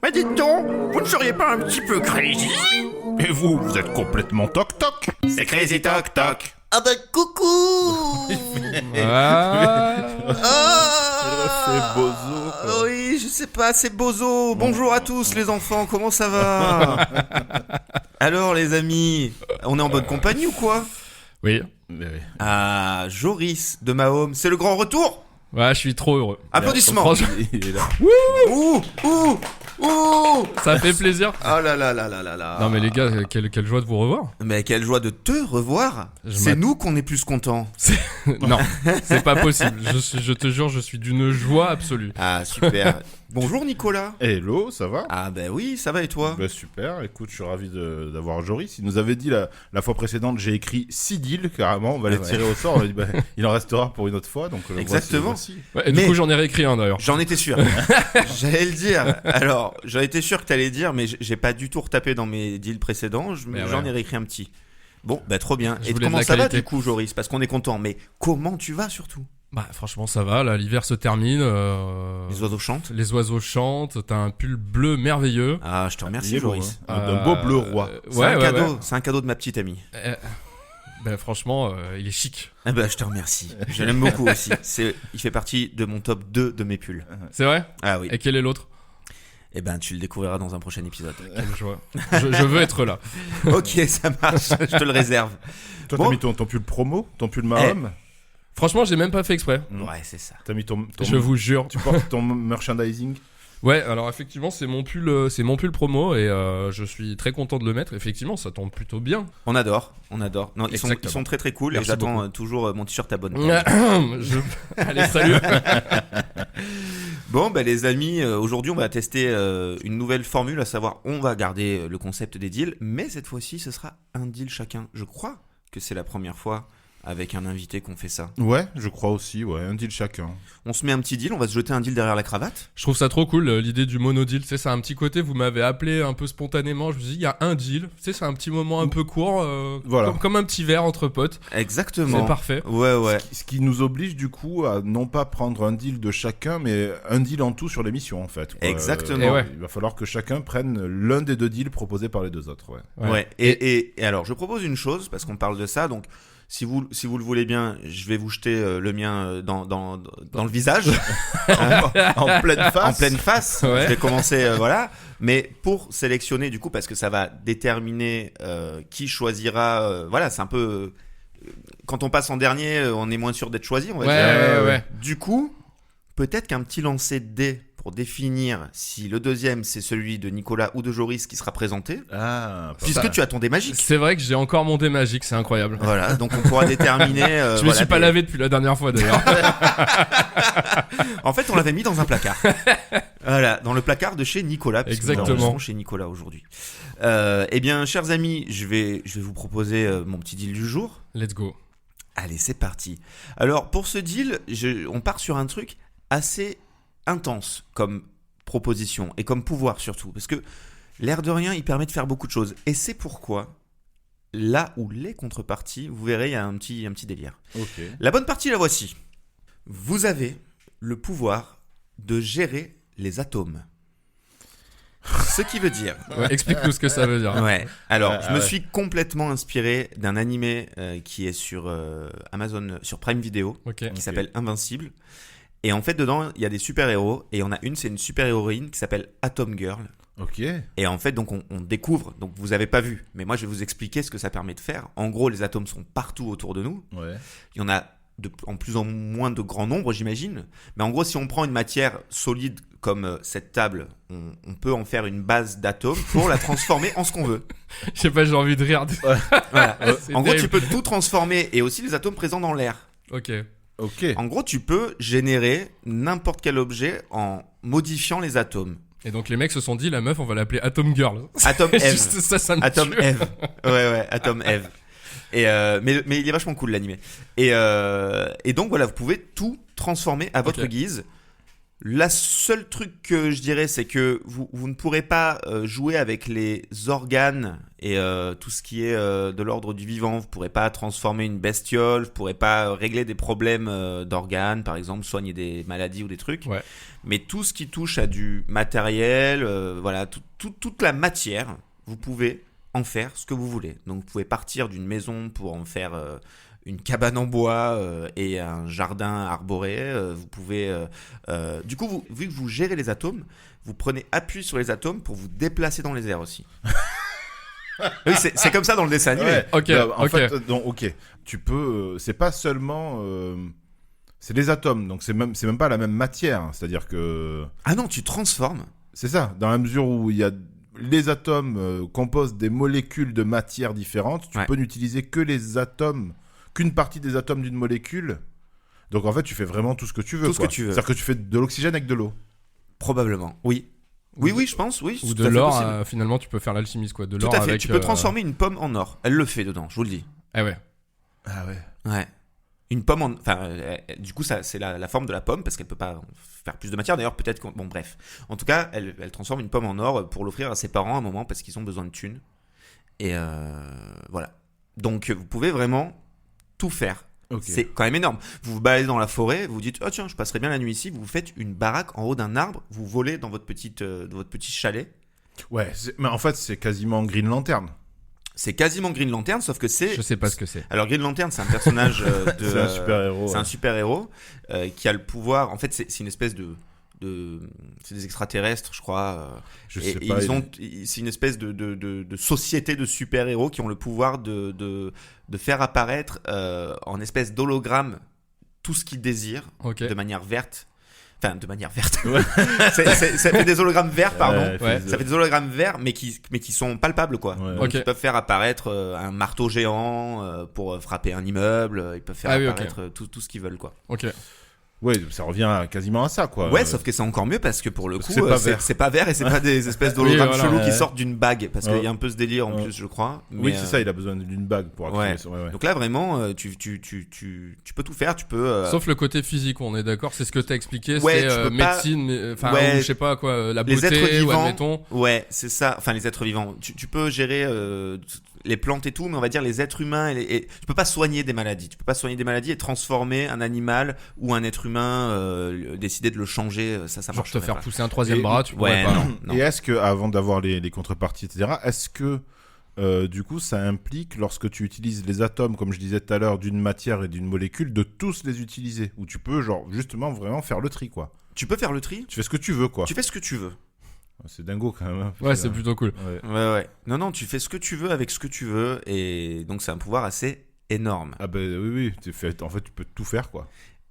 Mais dites donc, vous ne seriez pas un petit peu crazy? Et vous êtes complètement toc-toc. C'est Crazy Toc Toc. Ah bah coucou. C'est bozo, quoi. Oui, je sais pas, c'est Bozo. Bonjour à tous les enfants, comment ça va? Alors les amis, on est en bonne compagnie ou quoi? Oui. Ah, Joris de Mahome, c'est le grand retour? Ouais, je suis trop heureux. Applaudissements. Franchement, Il est là. Ouh. ça fait plaisir. Oh là là là là là là. Non mais les gars, quelle joie de vous revoir. Mais quelle joie de te revoir. C'est nous qu'on est plus contents. Non, c'est pas possible. Je te jure, je suis d'une joie absolue. Ah super. Bonjour Nicolas. Hello, ça va? Ah ben oui, ça va et toi? Bah super, écoute, je suis ravi d'avoir Joris. Il nous avait dit la fois précédente, j'ai écrit 6 deals carrément, on va les tirer au sort. On a dit, il en restera pour une autre fois. Donc, Exactement. voici. Ouais, et du coup, j'en ai réécrit un d'ailleurs. J'en étais sûr. J'allais le dire. Alors, j'en étais sûr que t'allais dire, mais j'ai pas du tout retapé dans mes deals précédents. J'en ai réécrit un petit. Bon, bah trop bien. Et comment ça va du coup, Joris? Parce qu'on est content. Mais comment tu vas surtout? Bah franchement ça va, là l'hiver se termine. Les oiseaux chantent. Les oiseaux chantent, t'as un pull bleu merveilleux. Ah, je te remercie, Joris. Un beau bleu roi. C'est un cadeau. C'est un cadeau de ma petite amie. Ben franchement, il est chic. Ah bah je te remercie. Je l'aime beaucoup aussi. Il fait partie de mon top 2 de mes pulls. C'est vrai? Ah oui. Et quel est l'autre? Eh ben tu le découvriras dans un prochain épisode. Quelle joie. Je veux être là. Ok, ça marche. Je te le réserve. Toi, Bon. t'as mis ton pull promo, ton pull Mahome. Franchement, j'ai même pas fait exprès. Ouais, c'est ça. T'as mis ton Je vous jure. Tu portes ton merchandising. Ouais, alors effectivement, c'est mon pull promo et je suis très content de le mettre. Effectivement, ça tombe plutôt bien. On adore. Non, ils sont très très cool. Merci et j'attends beaucoup. toujours mon t-shirt à bonne. Allez, salut. Bon, bah les amis, aujourd'hui on va tester une nouvelle formule, à savoir on va garder le concept des deals, mais cette fois-ci ce sera un deal chacun. Je crois que c'est la première fois avec un invité qu'on fait ça. Ouais, je crois aussi, ouais, un deal chacun. On se met un petit deal, on va se jeter un deal derrière la cravate. Je trouve ça trop cool, l'idée du mono-deal. Tu sais, c'est un petit côté, vous m'avez appelé un peu spontanément. Je me suis dit, il y a un deal. Tu sais, c'est un petit moment un peu court. Voilà. Comme un petit verre entre potes. Exactement. C'est parfait. Ouais. Ce qui nous oblige du coup à non pas prendre un deal de chacun, mais un deal en tout sur l'émission en fait. Quoi. Exactement. Et ouais. Il va falloir que chacun prenne l'un des deux deals proposés par les deux autres. Ouais. Ouais. Et alors je propose une chose, parce qu'on parle de ça, donc si vous le voulez bien, je vais vous jeter le mien dans le visage. En pleine face. En pleine face. Ouais. Je vais commencer, voilà. Mais pour sélectionner, du coup, parce que ça va déterminer qui choisira. Voilà, c'est un peu. Quand on passe en dernier, on est moins sûr d'être choisi, on va dire. Ouais. Du coup, peut-être qu'un petit lancer de dés pour définir si le deuxième c'est celui de Nicolas ou de Joris qui sera présenté. Ah, Puisque tu as ton dé magique. C'est vrai que j'ai encore mon dé magique, c'est incroyable. Voilà, donc on pourra déterminer. Je me suis pas lavé depuis la dernière fois d'ailleurs. En fait, on l'avait mis dans un placard. Voilà, dans le placard de chez Nicolas. Exactement. Nous chez Nicolas aujourd'hui. Eh bien, chers amis, je vais vous proposer mon petit deal du jour. Let's go. Allez, c'est parti. Alors, pour ce deal, on part sur un truc assez intense comme proposition et comme pouvoir surtout. Parce que l'air de rien, il permet de faire beaucoup de choses. Et c'est pourquoi, là où les contreparties, vous verrez, il y a un petit délire. Ok. La bonne partie, la voici. Vous avez le pouvoir de gérer les atomes. Ce qui veut dire... Ouais, explique-nous ce que ça veut dire. Ouais. Alors, je me suis complètement inspiré d'un animé qui est sur Amazon, sur Prime Video, Ok. qui s'appelle Invincible. Et en fait, dedans, il y a des super-héros. Et il y en a une, c'est une super-héroïne qui s'appelle Atom Girl. Ok. Et en fait, donc on découvre, donc vous avez pas vu, mais moi je vais vous expliquer ce que ça permet de faire. En gros, les atomes sont partout autour de nous. Ouais. Il y en a en plus en moins de grand nombre, j'imagine. Mais en gros, si on prend une matière solide comme cette table, on peut en faire une base d'atomes pour la transformer en ce qu'on veut. Je sais pas, j'ai envie de rire. Voilà. C'est En gros, tu terrible. peux tout transformer et aussi les atomes présents dans l'air. Ok. Ok. En gros, tu peux générer n'importe quel objet en modifiant les atomes. Et donc les mecs se sont dit, la meuf, on va l'appeler Atom Girl. Atom Eve. Juste ça me Atom tue. Eve. Ouais, Atom Eve. Et mais il est vachement cool l'animé. Et donc voilà, vous pouvez tout transformer à votre Ok. guise. La seule truc que je dirais, c'est que vous ne pourrez pas jouer avec les organes et tout ce qui est de l'ordre du vivant. Vous ne pourrez pas transformer une bestiole, vous ne pourrez pas régler des problèmes d'organes, par exemple, soigner des maladies ou des trucs. Ouais. Mais tout ce qui touche à du matériel, voilà, toute la matière, vous pouvez en faire ce que vous voulez. Donc vous pouvez partir d'une maison pour en faire une cabane en bois et un jardin arboré. Vous pouvez, du coup, vu que vous gérez les atomes, vous prenez appui sur les atomes pour vous déplacer dans les airs aussi. Oui, c'est comme ça dans le dessin animé. Ouais. Ok, En ok. fait, donc, ok. Tu peux. C'est pas seulement. C'est les atomes, donc c'est même pas la même matière. C'est-à-dire que. Ah non, tu transformes. C'est ça. Dans la mesure où il y a les atomes composent des molécules de matière différentes, tu Ouais. peux n'utiliser que les atomes, qu'une partie des atomes d'une molécule. Donc en fait, tu fais vraiment tout ce que tu veux. Tout ce quoi. que tu veux. C'est-à-dire que tu fais de l'oxygène avec de l'eau. Probablement, oui. Oui, je pense, oui. Ou c'est de tout à fait l'or, possible. finalement, tu peux faire l'alchimiste, quoi. De Tout l'or à fait. avec, Tu peux transformer une pomme en or. Elle le fait dedans, je vous le dis. Ah ouais. Ah ouais. Ouais. Une pomme en. Enfin, du coup, ça, c'est la forme de la pomme parce qu'elle peut pas faire plus de matière. D'ailleurs, peut-être. Bon, bref. En tout cas, elle transforme une pomme en or pour l'offrir à ses parents à un moment parce qu'ils ont besoin de thunes. Et voilà. Donc, vous pouvez vraiment tout faire. Ok. C'est quand même énorme. Vous vous baladez dans la forêt, vous vous dites, oh tiens, je passerai bien la nuit ici. Vous faites une baraque en haut d'un arbre, vous volez dans votre petit chalet. Ouais. Mais en fait, c'est quasiment Green Lantern. C'est quasiment Green Lantern, sauf que c'est. Je sais pas ce que c'est. Alors Green Lantern, c'est un personnage de. C'est un super-héros. C'est un super héros qui a le pouvoir. En fait, c'est une espèce de c'est des extraterrestres, je crois. Je Et sais pas. c'est une espèce de société de super héros qui ont le pouvoir de faire apparaître en espèce d'hologramme tout ce qu'ils désirent Ok. de manière verte. Enfin, de manière verte. Ça fait des hologrammes verts, pardon. Ouais. Ça fait des hologrammes verts, mais qui sont palpables, quoi. Ouais. Donc, Ok. ils peuvent faire apparaître un marteau géant pour frapper un immeuble. Ils peuvent faire Ah oui, apparaître tout ce qu'ils veulent, quoi. Ok. Ouais, ça revient quasiment à ça, quoi. Ouais, sauf que c'est encore mieux parce que pour le Parce coup, que c'est pas vert. c'est pas vert et c'est pas des espèces d'hologrammes Oui, voilà. chelous qui Ouais. sortent d'une bague. Parce qu'il y a un peu ce délire en Ouais. plus, je crois. Oui, Mais, c'est ça, il a besoin d'une bague pour activer ouais. ça. Ouais, ouais. Donc là, vraiment, tu peux tout faire. Tu peux. Sauf le côté physique, on est d'accord. C'est ce que t'as expliqué. Ouais, c'est tu peux pas- médecine, enfin, Ouais. ou je sais pas quoi, la Les beauté, êtres ou vivants. admettons. Ouais, c'est ça. Enfin, les êtres vivants. Tu peux gérer les plantes et tout, mais on va dire les êtres humains. Tu peux pas soigner des maladies. Tu peux pas soigner des maladies et transformer un animal ou un être humain, décider de le changer. Ça Genre marche te faire pas. pousser un troisième Et- bras, tu pourrais Ouais, pas. non. Et est-ce que, avant d'avoir les contreparties, etc., est-ce que du coup ça implique, lorsque tu utilises les atomes, comme je disais tout à l'heure, d'une matière et d'une molécule, de tous les utiliser? Ou tu peux, genre, justement, vraiment faire le tri, quoi? Tu peux faire le tri. Tu fais ce que tu veux, quoi. Tu fais ce que tu veux. C'est dingo, quand même. hein, Ouais, parce c'est que, plutôt cool. ouais. Ouais. Non, tu fais ce que tu veux avec ce que tu veux. Et donc, c'est un pouvoir assez énorme. Ah ben oui, en fait, tu peux tout faire, quoi.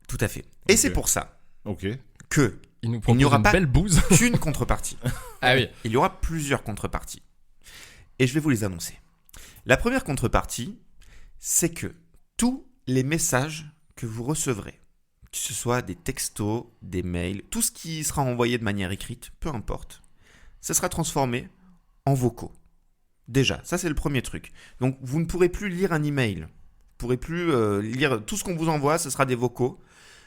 Tout à fait. Et Ok. c'est pour ça Ok. que Il nous propose n'y aura une pas- belle bouse. qu'une contrepartie. Ah oui. Il y aura plusieurs contreparties. Et je vais vous les annoncer. La première contrepartie, c'est que tous les messages que vous recevrez, que ce soit des textos, des mails, tout ce qui sera envoyé de manière écrite, peu importe, ça sera transformé en vocaux. Déjà, ça c'est le premier truc. Donc vous ne pourrez plus lire un email. Vous ne pourrez plus lire tout ce qu'on vous envoie, ce sera des vocaux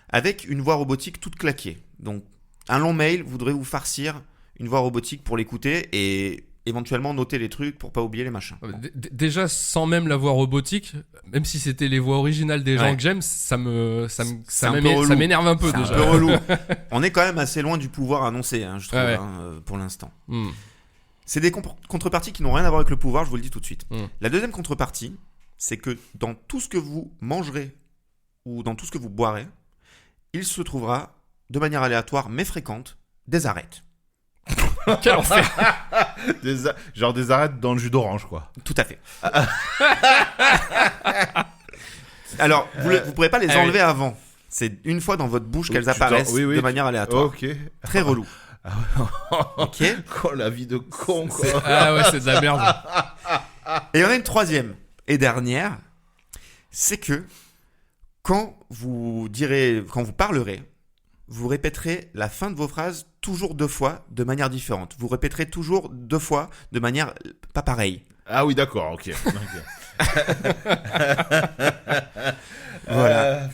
avec une voix robotique toute claquée. Donc un long mail, vous devrez vous farcir une voix robotique pour l'écouter et éventuellement noter les trucs pour pas oublier les machins. Déjà, sans même la voix robotique, même si c'était les voix originales des gens Ouais. que j'aime, C'est un peu relou. ça m'énerve un peu C'est un déjà. peu relou. On est quand même assez loin du pouvoir annoncé, hein, je trouve, Ouais. pour l'instant. Hmm. C'est des contreparties qui n'ont rien à voir avec le pouvoir, je vous le dis tout de suite. Mm. La deuxième contrepartie, c'est que dans tout ce que vous mangerez ou dans tout ce que vous boirez, il se trouvera, de manière aléatoire mais fréquente, des arêtes. Quel enfer. Genre des arêtes dans le jus d'orange, quoi. Tout à fait. Alors, vous ne pourrez pas les Ah oui. enlever avant. C'est une fois dans votre bouche qu'elles Tu apparaissent t'en- oui. de manière aléatoire. Ok. Très relou. Ok. Oh, la vie de con, quoi. Ah ouais, c'est de la merde. Et il y en a une troisième et dernière, c'est que quand vous parlerez, vous répéterez la fin de vos phrases toujours 2 fois de manière différente. Vous répéterez toujours 2 fois de manière pas pareille. Ah oui, d'accord, ok. Voilà.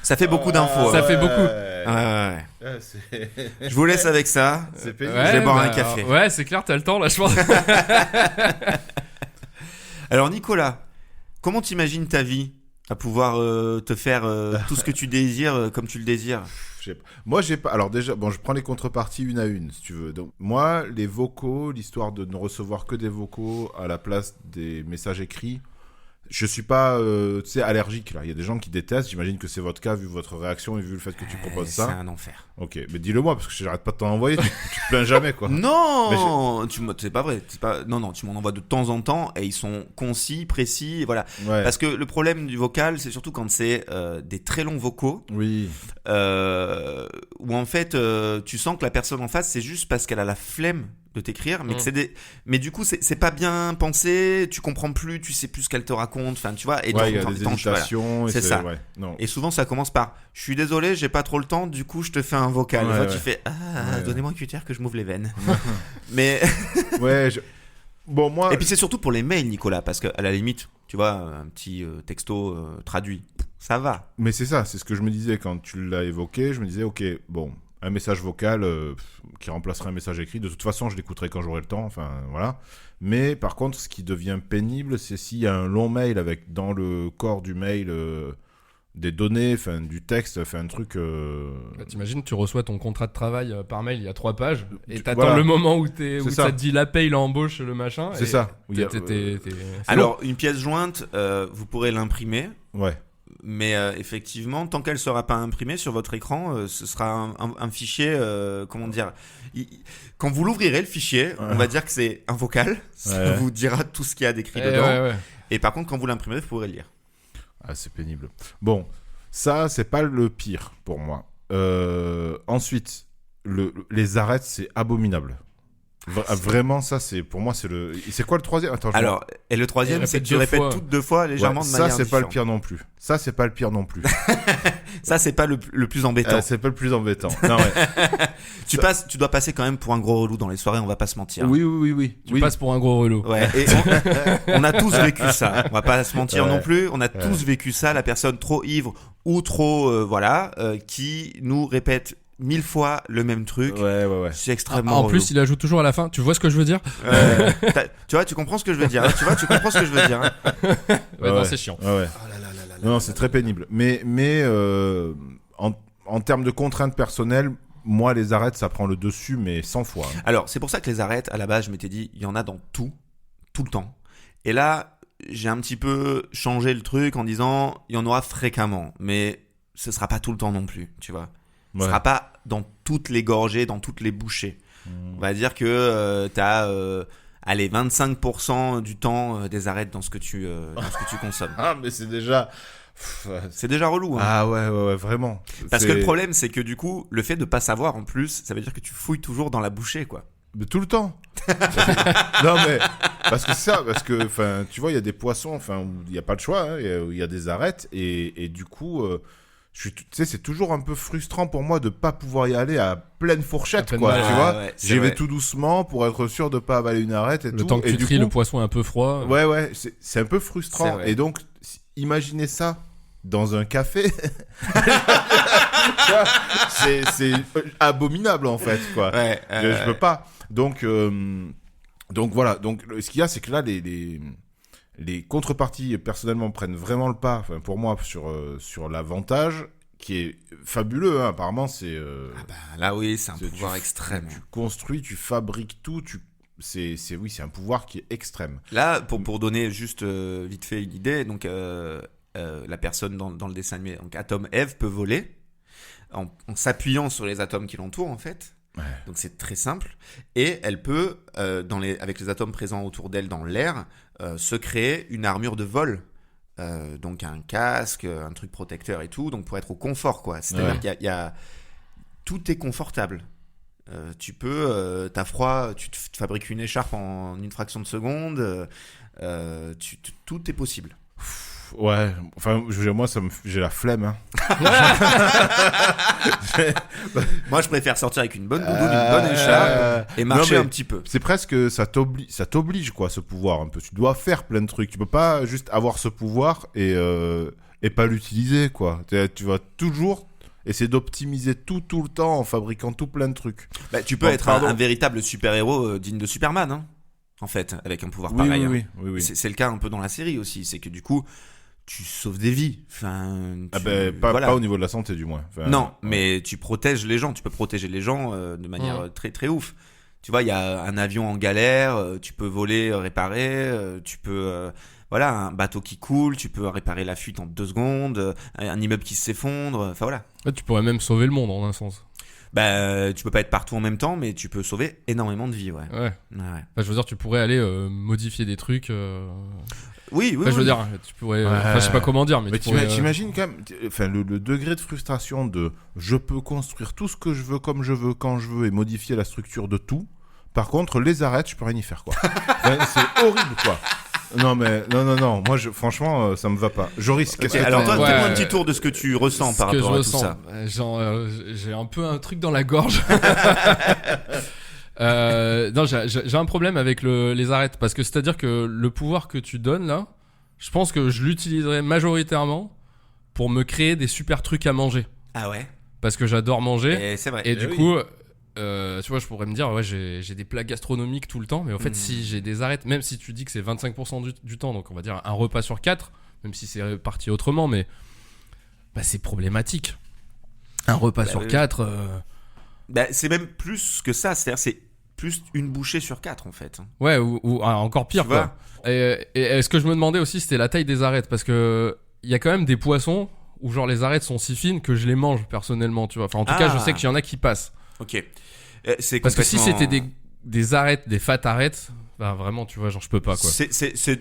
Ça fait beaucoup d'infos. Ça fait beaucoup. Ouais. C'est Je vous laisse avec ça. pénible. Je vais boire un café. Ouais, c'est clair, t'as le temps là, je pense. Alors Nicolas, comment t'imagines ta vie à pouvoir te faire tout ce que tu désires comme tu le désires? Moi, j'ai pas. Alors déjà, bon, je prends les contreparties une à une, si tu veux. Donc, moi, les vocaux, l'histoire de ne recevoir que des vocaux à la place des messages écrits, je suis pas, tu sais, allergique là. Il y a des gens qui détestent. J'imagine que c'est votre cas vu votre réaction et vu le fait que tu proposes C'est ça. un enfer. Ok, mais dis-le moi parce que j'arrête pas de t'en envoyer. Tu te plains jamais quoi. Non, c'est pas vrai. Non, tu m'en envoies de temps en temps et ils sont concis, précis, et voilà. Ouais. Parce que le problème du vocal, c'est surtout quand c'est des très longs vocaux, Oui. où en fait tu sens que la personne en face, c'est juste parce qu'elle a la flemme de t'écrire, mais que mais du coup c'est pas bien pensé, tu comprends plus, tu sais plus ce qu'elle te raconte, enfin tu vois. Et Ouais, il y a donc, des voilà. hésitations. C'est ça. Ouais. Non. Et souvent ça commence par je suis désolé, j'ai pas trop le temps, du coup je te fais un vocal. Ouais, Toi, ouais. tu fais Ouais. donnez-moi un cutter que je m'ouvre les veines. Mais Ouais. Bon, moi. et puis c'est surtout pour les mails, Nicolas, parce qu'à la limite, tu vois, un petit texto traduit, ça va. Mais c'est ça, c'est ce que je me disais quand tu l'as évoqué. Je me disais, ok, bon, un message vocal qui remplacerait un message écrit. De toute façon, je l'écouterai quand j'aurai le temps. Enfin, voilà. Mais par contre, ce qui devient pénible, c'est s'il y a un long mail avec dans le corps du mail des données, enfin du texte, enfin un truc. Bah, t'imagines, tu reçois ton contrat de travail par mail, il y a 3 pages, et t'attends Voilà. le moment où, C'est ça ça. te dit la paye, l'embauche, le machin. C'est et ça. Où il y a- Alors, une pièce jointe, vous pourrez l'imprimer. Ouais. Mais effectivement, tant qu'elle ne sera pas imprimée sur votre écran, ce sera un fichier, comment dire, quand vous l'ouvrirez le fichier, on va dire que c'est un vocal, ça Ouais. vous dira tout ce qu'il y a d'écrit Eh, dedans. ouais. Et par contre, quand vous l'imprimerez, vous pourrez le lire. Ah, c'est pénible. Bon, ça, c'est pas le pire pour moi. Ensuite, les arrêts, c'est abominable. Vraiment, ça, c'est pour moi, c'est le. C'est quoi le troisième? Attends, Alors, et le troisième, Et c'est que répète tu deux répètes fois. toutes 2 fois légèrement de ça, manière c'est pas le différente. pire non plus. Ça, c'est pas le pire non plus. Ça, c'est pas le plus embêtant. C'est pas le plus embêtant. Non, ouais. Tu dois passer quand même pour un gros relou dans les soirées, on va pas se mentir. Oui. Tu passes pour un gros relou. Ouais, et on a tous vécu ça. On va pas se mentir Ouais. non plus. On a tous vécu ça. La personne trop ivre ou trop, qui nous répète 1000 fois le même truc. Ouais. C'est extrêmement En relou. plus, il ajoute toujours à la fin. Tu vois ce que je veux dire? Tu vois, tu comprends ce que je veux dire. Hein. Tu comprends ce que je veux dire. Hein. Ouais, non, Ouais. c'est chiant. Ouais. Non, c'est très pénible. Mais en termes de contraintes personnelles, moi, les arrêts, ça prend le dessus, mais 100 fois. Hein. Alors, c'est pour ça que les arrêts, à la base, je m'étais dit, il y en a dans tout le temps. Et là, j'ai un petit peu changé le truc en disant, il y en aura fréquemment, mais ce sera pas tout le temps non plus, tu vois. Ce Ouais. sera pas dans toutes les gorgées, dans toutes les bouchées. On va dire que t'as, allez, 25% du temps des arrêts dans ce que tu consommes. Ah, mais c'est déjà. C'est déjà relou, hein. Ah ouais, vraiment. Parce que le problème, c'est que du coup, le fait de pas savoir en plus, ça veut dire que tu fouilles toujours dans la bouchée, quoi. Mais tout le temps. Non mais parce que ça, parce que enfin, tu vois, il y a des poissons, enfin, où il y a pas de choix, hein, où il y a des arêtes et du coup, tu sais, c'est toujours un peu frustrant pour moi de pas pouvoir y aller à pleine fourchette, À pleine quoi. balle. Tu vois, ouais, c'est j'y vais vrai. tout doucement pour être sûr de pas avaler une arête et Le tout. temps que et tu du tries coup, le poisson un peu froid. ouais, c'est un peu C'est frustrant. vrai. Et donc, imaginez ça dans un café. c'est abominable en fait, quoi. Ouais, Je peux pas. Donc voilà. Donc ce qu'il y a, c'est que là, les contreparties personnellement prennent vraiment le pas. Enfin, pour moi, sur l'avantage qui est fabuleux. Hein. Apparemment, c'est là, oui, c'est un tu- pouvoir tu- extrême. tu construis, tu fabriques tout. C'est un pouvoir qui est extrême. Là, pour donner juste vite fait une idée, donc la personne dans le dessin animé, donc Atom Eve peut voler en s'appuyant sur les atomes qui l'entourent en fait. Ouais. Donc c'est très simple et elle peut avec les atomes présents autour d'elle dans l'air se créer une armure de vol. Donc un casque, un truc protecteur et tout, donc pour être au confort quoi. C'est-à-dire Ouais. qu'il y a tout est confortable. Tu peux, t'as froid, tu te fabriques une écharpe en une fraction de seconde. Tout est possible. Ouais, enfin, moi, j'ai la flemme. Hein. Moi, je préfère sortir avec une bonne doudoune, une bonne écharpe et marcher non, mais un petit peu. C'est presque, ça t'oblige, quoi, ce pouvoir un peu. Tu dois faire plein de trucs. Tu peux pas juste avoir ce pouvoir et et pas l'utiliser, quoi. Tu vas toujours essayer d'optimiser tout le temps en fabriquant tout plein de trucs. Bah, tu peux être un véritable super-héros digne de Superman, hein, en fait, avec un pouvoir pareil. Oui. C'est le cas un peu dans la série aussi, c'est que du coup, tu sauves des vies. Enfin, pas au niveau de la santé, du moins. Enfin, non, mais tu protèges les gens, tu peux protéger les gens de manière très très ouf. Tu vois, il y a un avion en galère, tu peux voler, réparer, tu peux... voilà, un bateau qui coule, tu peux réparer la fuite en 2 secondes, un immeuble qui s'effondre, enfin voilà. Ouais, tu pourrais même sauver le monde en un sens. Bah, tu peux pas être partout en même temps, mais tu peux sauver énormément de vies, ouais. Ouais. Bah, je veux dire, tu pourrais aller modifier des trucs. Oui. Je veux dire, tu pourrais. Je sais pas comment dire, mais t'imagines quand même, enfin, le degré de frustration de je peux construire tout ce que je veux comme je veux quand je veux et modifier la structure de tout. Par contre, les arêtes, je peux rien y faire, quoi. C'est horrible, quoi. Non. Moi, franchement, ça me va pas. Joris, qu'est-ce que alors toi, t'en- fais-moi un petit tour de ce que tu ressens par rapport à tout ça. Genre, j'ai un peu un truc dans la gorge. Non, j'ai un problème avec les arêtes parce que c'est-à-dire que le pouvoir que tu donnes là, je pense que je l'utiliserai majoritairement pour me créer des super trucs à manger. Ah ouais. Parce que j'adore manger. Et c'est vrai. Et du coup, tu vois, je pourrais me dire, ouais, j'ai des plats gastronomiques tout le temps, mais en fait, si j'ai des arêtes, même si tu dis que c'est 25% du temps, donc on va dire un repas sur 4, même si c'est réparti autrement, mais bah, c'est problématique. Un repas sur 4. Bah, c'est même plus que ça, c'est-à-dire c'est plus une bouchée sur 4 en fait. Ouais, ou encore pire, Tu quoi. vois. Et ce que je me demandais aussi, c'était la taille des arêtes, parce que il y a quand même des poissons où genre les arêtes sont si fines que je les mange personnellement, tu vois. Enfin, en tout cas, je sais qu'il y en a qui passent. Ok. C'est Parce que si complètement- c'était des arêtes, des fat arêtes, bah vraiment, tu vois, genre je peux pas, quoi.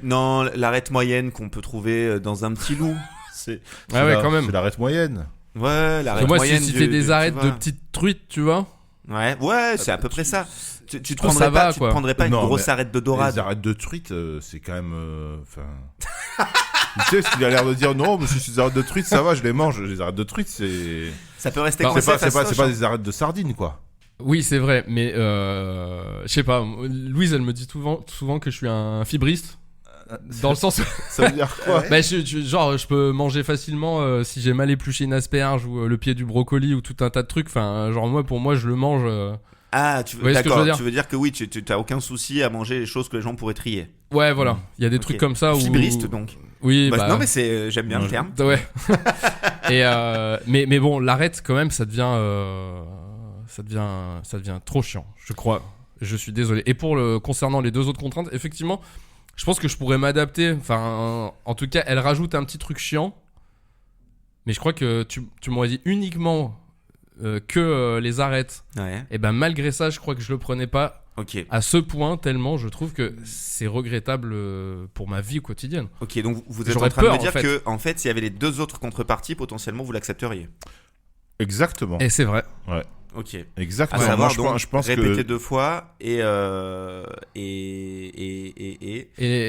Non, l'arête moyenne qu'on peut trouver dans un petit loup. C'est Ah ouais, quand même. C'est l'arête moyenne. Ouais, Parce l'arête que moi, moyenne. si c'était des arêtes tu de vois. petites truites, tu vois. Ouais, c'est à peu près ça. Tu te trouve prendrais ça pas, va, tu te quoi. prendrais pas une Non, grosse mais arête de Les dorade. arêtes de truite, c'est quand même. Enfin. Tu sais, ce qu'il a l'air de dire, non, mais si c'est des arêtes de truite, ça va, je les mange. Les arêtes de truite, c'est. Ça peut rester Bah, coincé C'est pas fastoche, hein. des arêtes de sardines, quoi. Oui, c'est vrai, mais je sais pas. Louise, elle me dit souvent que je suis un fibriste. Dans le sens où Ça veut dire quoi? bah, genre, je peux manger facilement si j'ai mal épluché une asperge ou le pied du brocoli ou tout un tas de trucs. Enfin, genre, pour moi, je le mange. Ah, Vous voyez ce que je veux d'accord. dire Tu veux dire que oui, tu t'as aucun souci à manger les choses que les gens pourraient trier. Ouais, voilà. Il y a des Ok. trucs comme ça où. Fibriste donc. Oui, Bah, bah. non mais j'aime bien le terme. Ouais. Et mais bon, l'arête quand même, ça devient trop chiant, je crois. Je suis désolé. Et concernant les 2 autres contraintes, effectivement, je pense que je pourrais m'adapter. Enfin, en tout cas, elle rajoute un petit truc chiant. Mais je crois que tu m'aurais dit uniquement que les arêtes. Ouais. Et ben malgré ça, je crois que je le prenais pas Ok. à ce point tellement je trouve que c'est regrettable pour ma vie quotidienne. Ok. Donc vous êtes J'aurais en train de peur, me dire en fait. que en fait, s'il y avait les 2 autres contreparties, potentiellement vous l'accepteriez. Exactement. Et c'est vrai. Ok. À Exactement. savoir Moi, donc je pense répéter que 2 fois et Et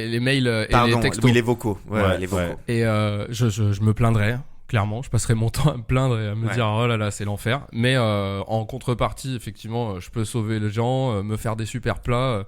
les mails et pardon, les textos. oui, les vocaux. Ouais, les vocaux. ouais. Et je me plaindrais, clairement. Je passerais mon temps à me plaindre et à me dire oh là là, c'est l'enfer. Mais en contrepartie, effectivement, je peux sauver les gens, me faire des super plats.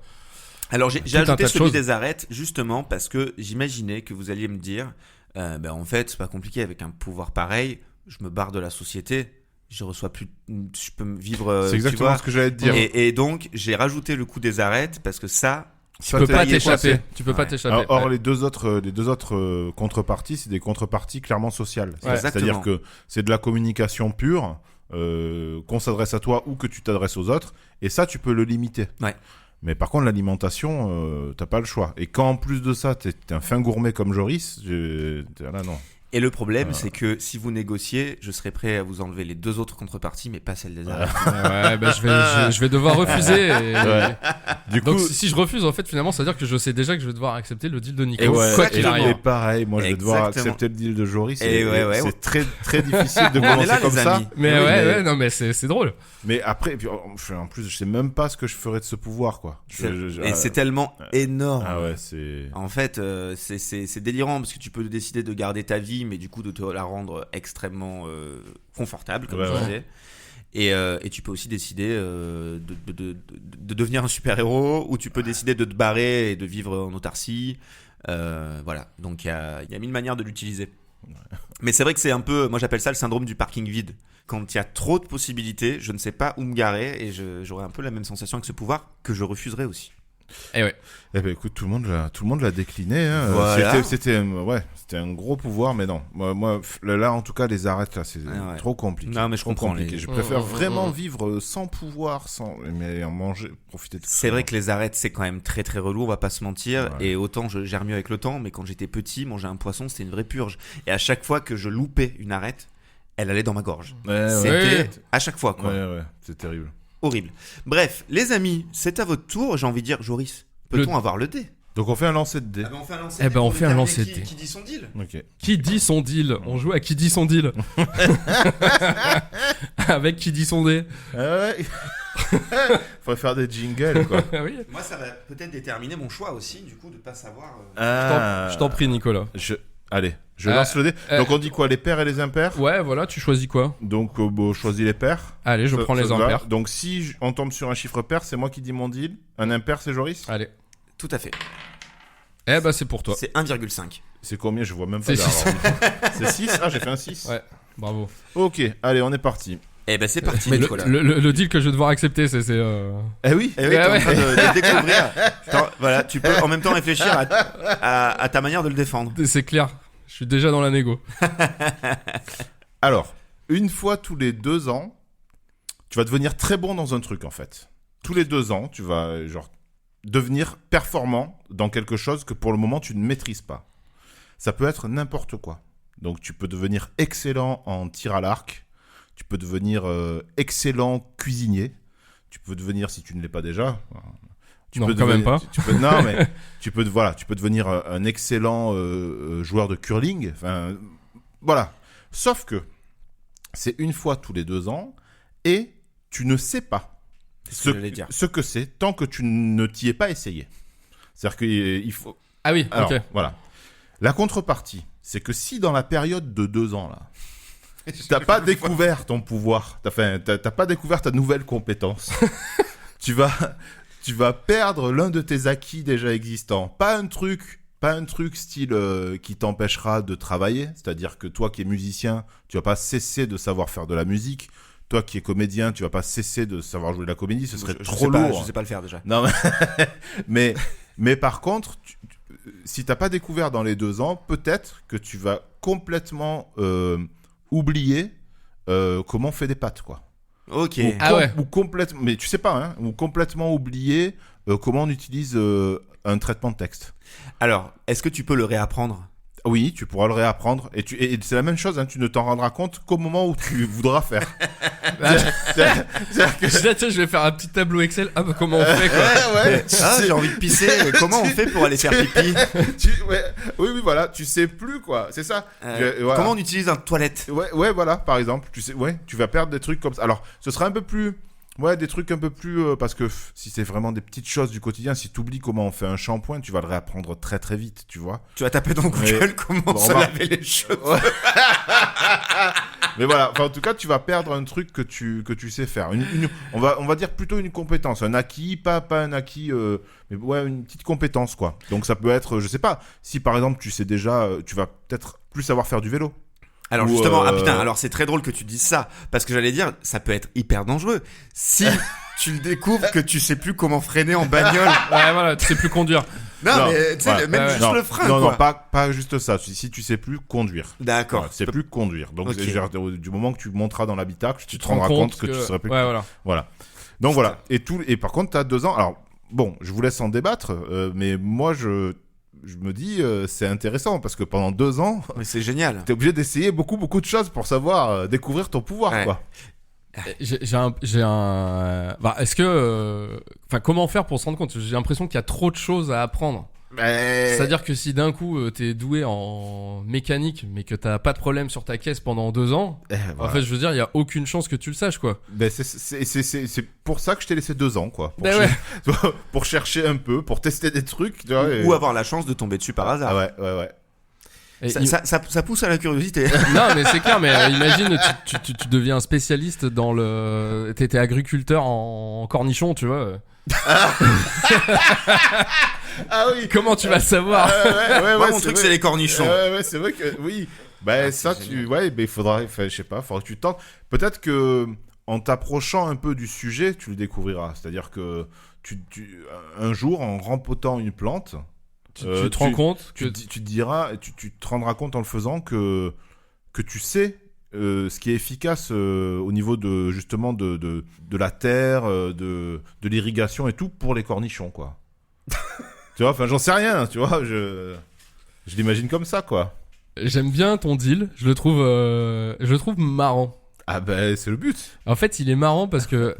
Alors j'ai Tout un tas ajouté de celui choses. des arêtes justement parce que j'imaginais que vous alliez me dire ben en fait c'est pas compliqué avec un pouvoir pareil, je me barre de la société, je reçois plus, je peux me vivre. c'est tu exactement vois. ce que j'allais te dire. Et donc j'ai rajouté le coup des arêtes parce que ça Tu peux pas y est t'échapper. coincé. Tu peux pas Ouais. t'échapper. Or, Ouais. les deux autres contreparties, c'est des contreparties clairement sociales. Ouais, C'est-à-dire exactement. que c'est de la communication pure, qu'on s'adresse à toi ou que tu t'adresses aux autres, et ça, tu peux le limiter. Ouais. Mais par contre, l'alimentation, t'as pas le choix. Et quand en plus de ça, t'es un fin gourmet comme Joris, là non. Et le problème c'est que si vous négociez, je serais prêt à vous enlever les 2 autres contreparties mais pas celle des arêtes. Ouais, bah, je vais devoir refuser. Ouais. Du Donc coup, si je refuse, en fait, finalement, ça veut dire que je sais déjà que je vais devoir accepter le deal de Nico. Et ouais, Quoi ouais, qu'il et arrive. pareil, moi je vais devoir Exactement. accepter le deal de Joris. Et ouais, c'est très très difficile de On est commencer là comme les ça. amis. Mais Oui, ouais, non, mais c'est drôle. Mais après, puis, en plus, je sais même pas ce que je ferais de ce pouvoir, quoi. Et c'est tellement énorme. Ah ouais, c'est. En fait, c'est délirant parce que tu peux décider de garder ta vie, mais du coup de te la rendre extrêmement confortable, comme Ouais, je ouais. disais. Et tu peux aussi décider de devenir un super-héros, ou tu peux décider de te barrer et de vivre en autarcie. Voilà, donc il y a 1000 manières de l'utiliser. Mais c'est vrai que c'est un peu, moi j'appelle ça le syndrome du parking vide. Quand il y a trop de possibilités, je ne sais pas où me garer et j'aurais un peu la même sensation avec ce pouvoir que je refuserais aussi. Eh ouais. Eh ben écoute, tout le monde l'a décliné. Hein. Voilà. C'était un gros pouvoir, mais non. Moi, là, en tout cas, les arêtes, là, c'est trop compliqué. Non, mais je Trop comprends. compliqué. Je préfère vraiment vivre sans pouvoir, mais en manger, profiter de tout C'est ça. vrai que les arêtes, c'est quand même très très relou, on va pas se mentir. Ouais. Et autant je gère mieux avec le temps, mais quand j'étais petit, manger un poisson, c'était une vraie purge. Et à chaque fois que je loupais une arête, elle allait dans ma gorge. Ouais, C'était Ouais. à chaque fois, quoi. ouais, c'est terrible. Horrible. Bref, les amis, c'est à votre tour. J'ai envie de dire, Joris, peut-on avoir le dé? Donc on fait un lancer de dés. On fait un lancer Eh ben, on fait un lancer de dés. Qui dit son deal? Ok. Qui dit son deal? On joue à qui dit son deal. Avec qui dit son dé. Ouais. Faudrait faire des jingles, quoi. Ah oui. Moi, ça va peut-être déterminer mon choix aussi, du coup, de pas savoir. Je t'en prie, Nicolas. Allez, je lance le dé. Donc on dit quoi, les pairs et les impairs? Ouais, voilà, tu choisis quoi? Donc je choisis les pairs. Allez, je prends les Ça te va. impairs. Donc si on tombe sur un chiffre pair, c'est moi qui dis mon deal. Un impair, c'est Joris. Allez. Tout à fait. Eh bah, c'est pour toi. C'est 1,5. C'est combien? Je vois même pas. C'est six. C'est 6. Ah, j'ai fait un 6. Ouais. Bravo. Ok, allez, on est parti. Eh ben, c'est parti, Mais Nicolas. le deal que je vais devoir accepter, c'est. Eh oui. Eh oui, t'es en train de découvrir. Voilà, tu peux en même temps réfléchir à ta manière de le défendre. C'est clair. Je suis déjà dans la négo. Alors, une fois tous les 2 ans, tu vas devenir très bon dans un truc, en fait. Tous les 2 ans, tu vas devenir performant dans quelque chose que pour le moment tu ne maîtrises pas. Ça peut être n'importe quoi. Donc tu peux devenir excellent en tir à l'arc, tu peux devenir excellent cuisinier, tu peux devenir, si tu ne l'es pas déjà... Non, quand même pas. Non, mais tu peux devenir un excellent joueur de curling. Enfin, voilà. Sauf que c'est une fois tous les 2 ans et tu ne sais pas ce que c'est tant que tu ne t'y es pas essayé. C'est-à-dire qu'il faut... Ah oui, Alors, ok. voilà. La contrepartie, c'est que si dans la période de 2 ans, là, t'as pas découvert ton pouvoir, t'as pas découvert ta nouvelle compétence, tu vas perdre l'un de tes acquis déjà existants. Pas un truc style qui t'empêchera de travailler, c'est-à-dire que toi qui es musicien, tu vas pas cesser de savoir faire de la musique. Toi qui es comédien, tu vas pas cesser de savoir jouer de la comédie, ce serait trop lourd. Je sais pas le faire déjà. Non, mais par contre, si t'as pas découvert dans les 2 ans, peut-être que tu vas complètement oublier comment on fait des pâtes, quoi. Ok. Ou complètement, mais tu sais pas, hein, ou complètement oublier comment on utilise un traitement de texte. Alors, est-ce que tu peux le réapprendre? Oui, tu pourras le réapprendre. Et c'est la même chose, hein, tu ne t'en rendras compte qu'au moment où tu voudras faire. C'est-à-dire que... Tiens, je vais faire un petit tableau Excel. Ah bah comment on fait quoi. Ouais, J'ai envie de pisser. Comment on fait pour aller faire pipi? Oui, voilà, tu sais plus, quoi. C'est ça. Voilà. Comment on utilise un toilette? Ouais, voilà, par exemple. Tu sais, tu vas perdre des trucs comme ça. Alors, ce sera un peu plus... Ouais, des trucs un peu plus... parce que si c'est vraiment des petites choses du quotidien, si tu oublies comment on fait un shampoing, tu vas le réapprendre très très vite, tu vois. Tu vas taper dans Google comment se laver les cheveux. Mais voilà, enfin, en tout cas, tu vas perdre un truc que tu sais faire. On va dire plutôt une compétence, un acquis, pas un acquis, mais ouais, une petite compétence, quoi. Donc ça peut être, je sais pas, si par exemple tu sais déjà, tu vas peut-être plus savoir faire du vélo. Alors justement, alors c'est très drôle que tu dises ça, parce que j'allais dire, ça peut être hyper dangereux. Si tu le découvres que tu sais plus comment freiner en bagnole. Ouais, voilà, tu sais plus conduire. Non, mais tu sais, voilà. même juste non, le frein, non, quoi. Non, pas juste ça. Si tu sais plus conduire. D'accord. Voilà, tu sais plus conduire. Donc, Ok. du moment que tu monteras dans l'habitacle, tu te rends rendras compte que tu seras plus. Ouais, voilà. Voilà. Donc voilà. Et par contre, tu as 2 ans. Alors, bon, je vous laisse en débattre, mais moi, je me dis, c'est intéressant parce que pendant 2 ans, Mais c'est génial. t'es obligé d'essayer beaucoup de choses pour savoir découvrir ton pouvoir, Ouais. quoi. J'ai un. Bah, est-ce que. Enfin, comment faire pour se rendre compte? J'ai l'impression qu'il y a trop de choses à apprendre. C'est-à-dire que si d'un coup t'es doué en mécanique, mais que t'as pas de problème sur ta caisse pendant 2 ans, en fait, je veux dire, il y a aucune chance que tu le saches, quoi. Ben c'est pour ça que je t'ai laissé 2 ans, quoi. Ben Pour chercher un peu, pour tester des trucs, tu vois. Ou avoir la chance de tomber dessus par hasard. Ah ouais. Et Ça pousse à la curiosité. Non, mais c'est clair, mais imagine, tu deviens un spécialiste dans le. T'étais agriculteur en cornichon, tu vois. Ah oui. Comment tu vas le savoir? Moi, mon truc, c'est les cornichons. Ouais, c'est vrai que oui. Bah, c'est ça, génial. ouais, mais je sais pas, faudrait que tu tentes. Peut-être que en t'approchant un peu du sujet, tu le découvriras. C'est-à-dire que un jour, en rempotant une plante, Tu te rends compte que tu te diras, tu te rendras compte en le faisant que tu sais ce qui est efficace au niveau de justement de la terre, de l'irrigation et tout pour les cornichons, quoi. Tu vois, enfin, j'en sais rien, tu vois, je l'imagine comme ça, quoi. j'aime bien ton deal, je le trouve marrant. Ah ben, c'est le but. En fait, il est marrant parce que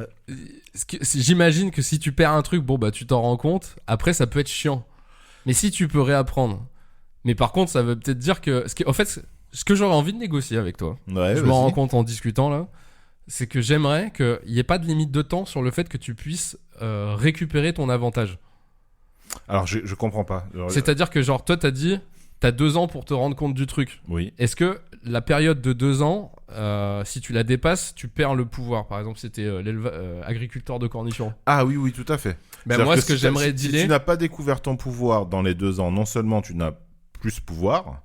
j'imagine que si tu perds un truc, bon bah tu t'en rends compte. Après, ça peut être chiant. Mais si tu peux réapprendre. Mais par contre, ça veut peut-être dire que en fait, ce que j'aurais envie de négocier avec toi, Ouais, je me rends compte en discutant là, c'est que j'aimerais qu'il n'y ait pas de limite de temps sur le fait que tu puisses récupérer ton avantage. Alors, je comprends pas. Alors, C'est-à-dire que genre toi t'as dit t'as 2 ans pour te rendre compte du truc. oui. Est-ce que la période de 2 ans, si tu la dépasses, tu perds le pouvoir? Par exemple, si t'es agriculteur de cornichons. Ah oui, oui, tout à fait. Ben C'est-à-dire moi, ce que si j'aimerais si dealer, tu n'as pas découvert ton pouvoir dans les 2 ans, non seulement tu n'as plus ce pouvoir,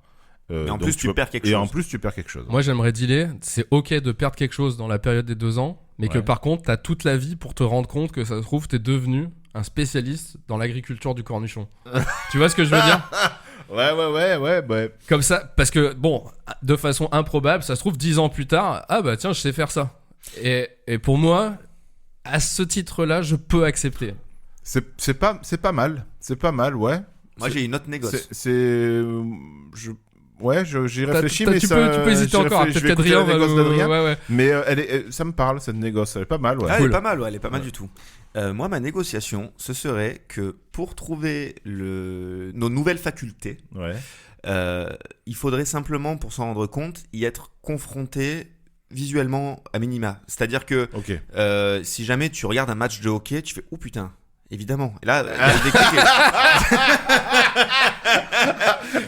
Et en donc plus, tu vas- perds quelque et chose. en plus tu perds quelque chose. moi j'aimerais dealer, c'est ok de perdre quelque chose dans la période des 2 ans, mais que Ouais. par contre, t'as toute la vie pour te rendre compte que ça se trouve, t'es devenu un spécialiste dans l'agriculture du cornichon. Tu vois ce que je veux dire? Ouais. Comme ça, parce que bon, de façon improbable, ça se trouve 10 ans plus tard, ah bah tiens, je sais faire ça. Et pour moi, à ce titre-là, je peux accepter. C'est pas mal. C'est pas mal, ouais. Moi, j'ai une autre négoce. J'y réfléchis, mais tu peux hésiter encore. Peut-être qu'Adrien va d'Adrien. ouais. Mais ça me parle, cette négoce. Elle est pas mal, ouais. Ah, Cool. elle est pas mal, ouais, elle est pas mal du tout. Moi, ma négociation, ce serait que pour trouver nos nouvelles facultés, Ouais. il faudrait simplement, pour s'en rendre compte, y être confronté visuellement à minima. C'est-à-dire que Ok. si jamais tu regardes un match de hockey, tu fais « Oh putain !» Évidemment. Et là, il y a le déclic.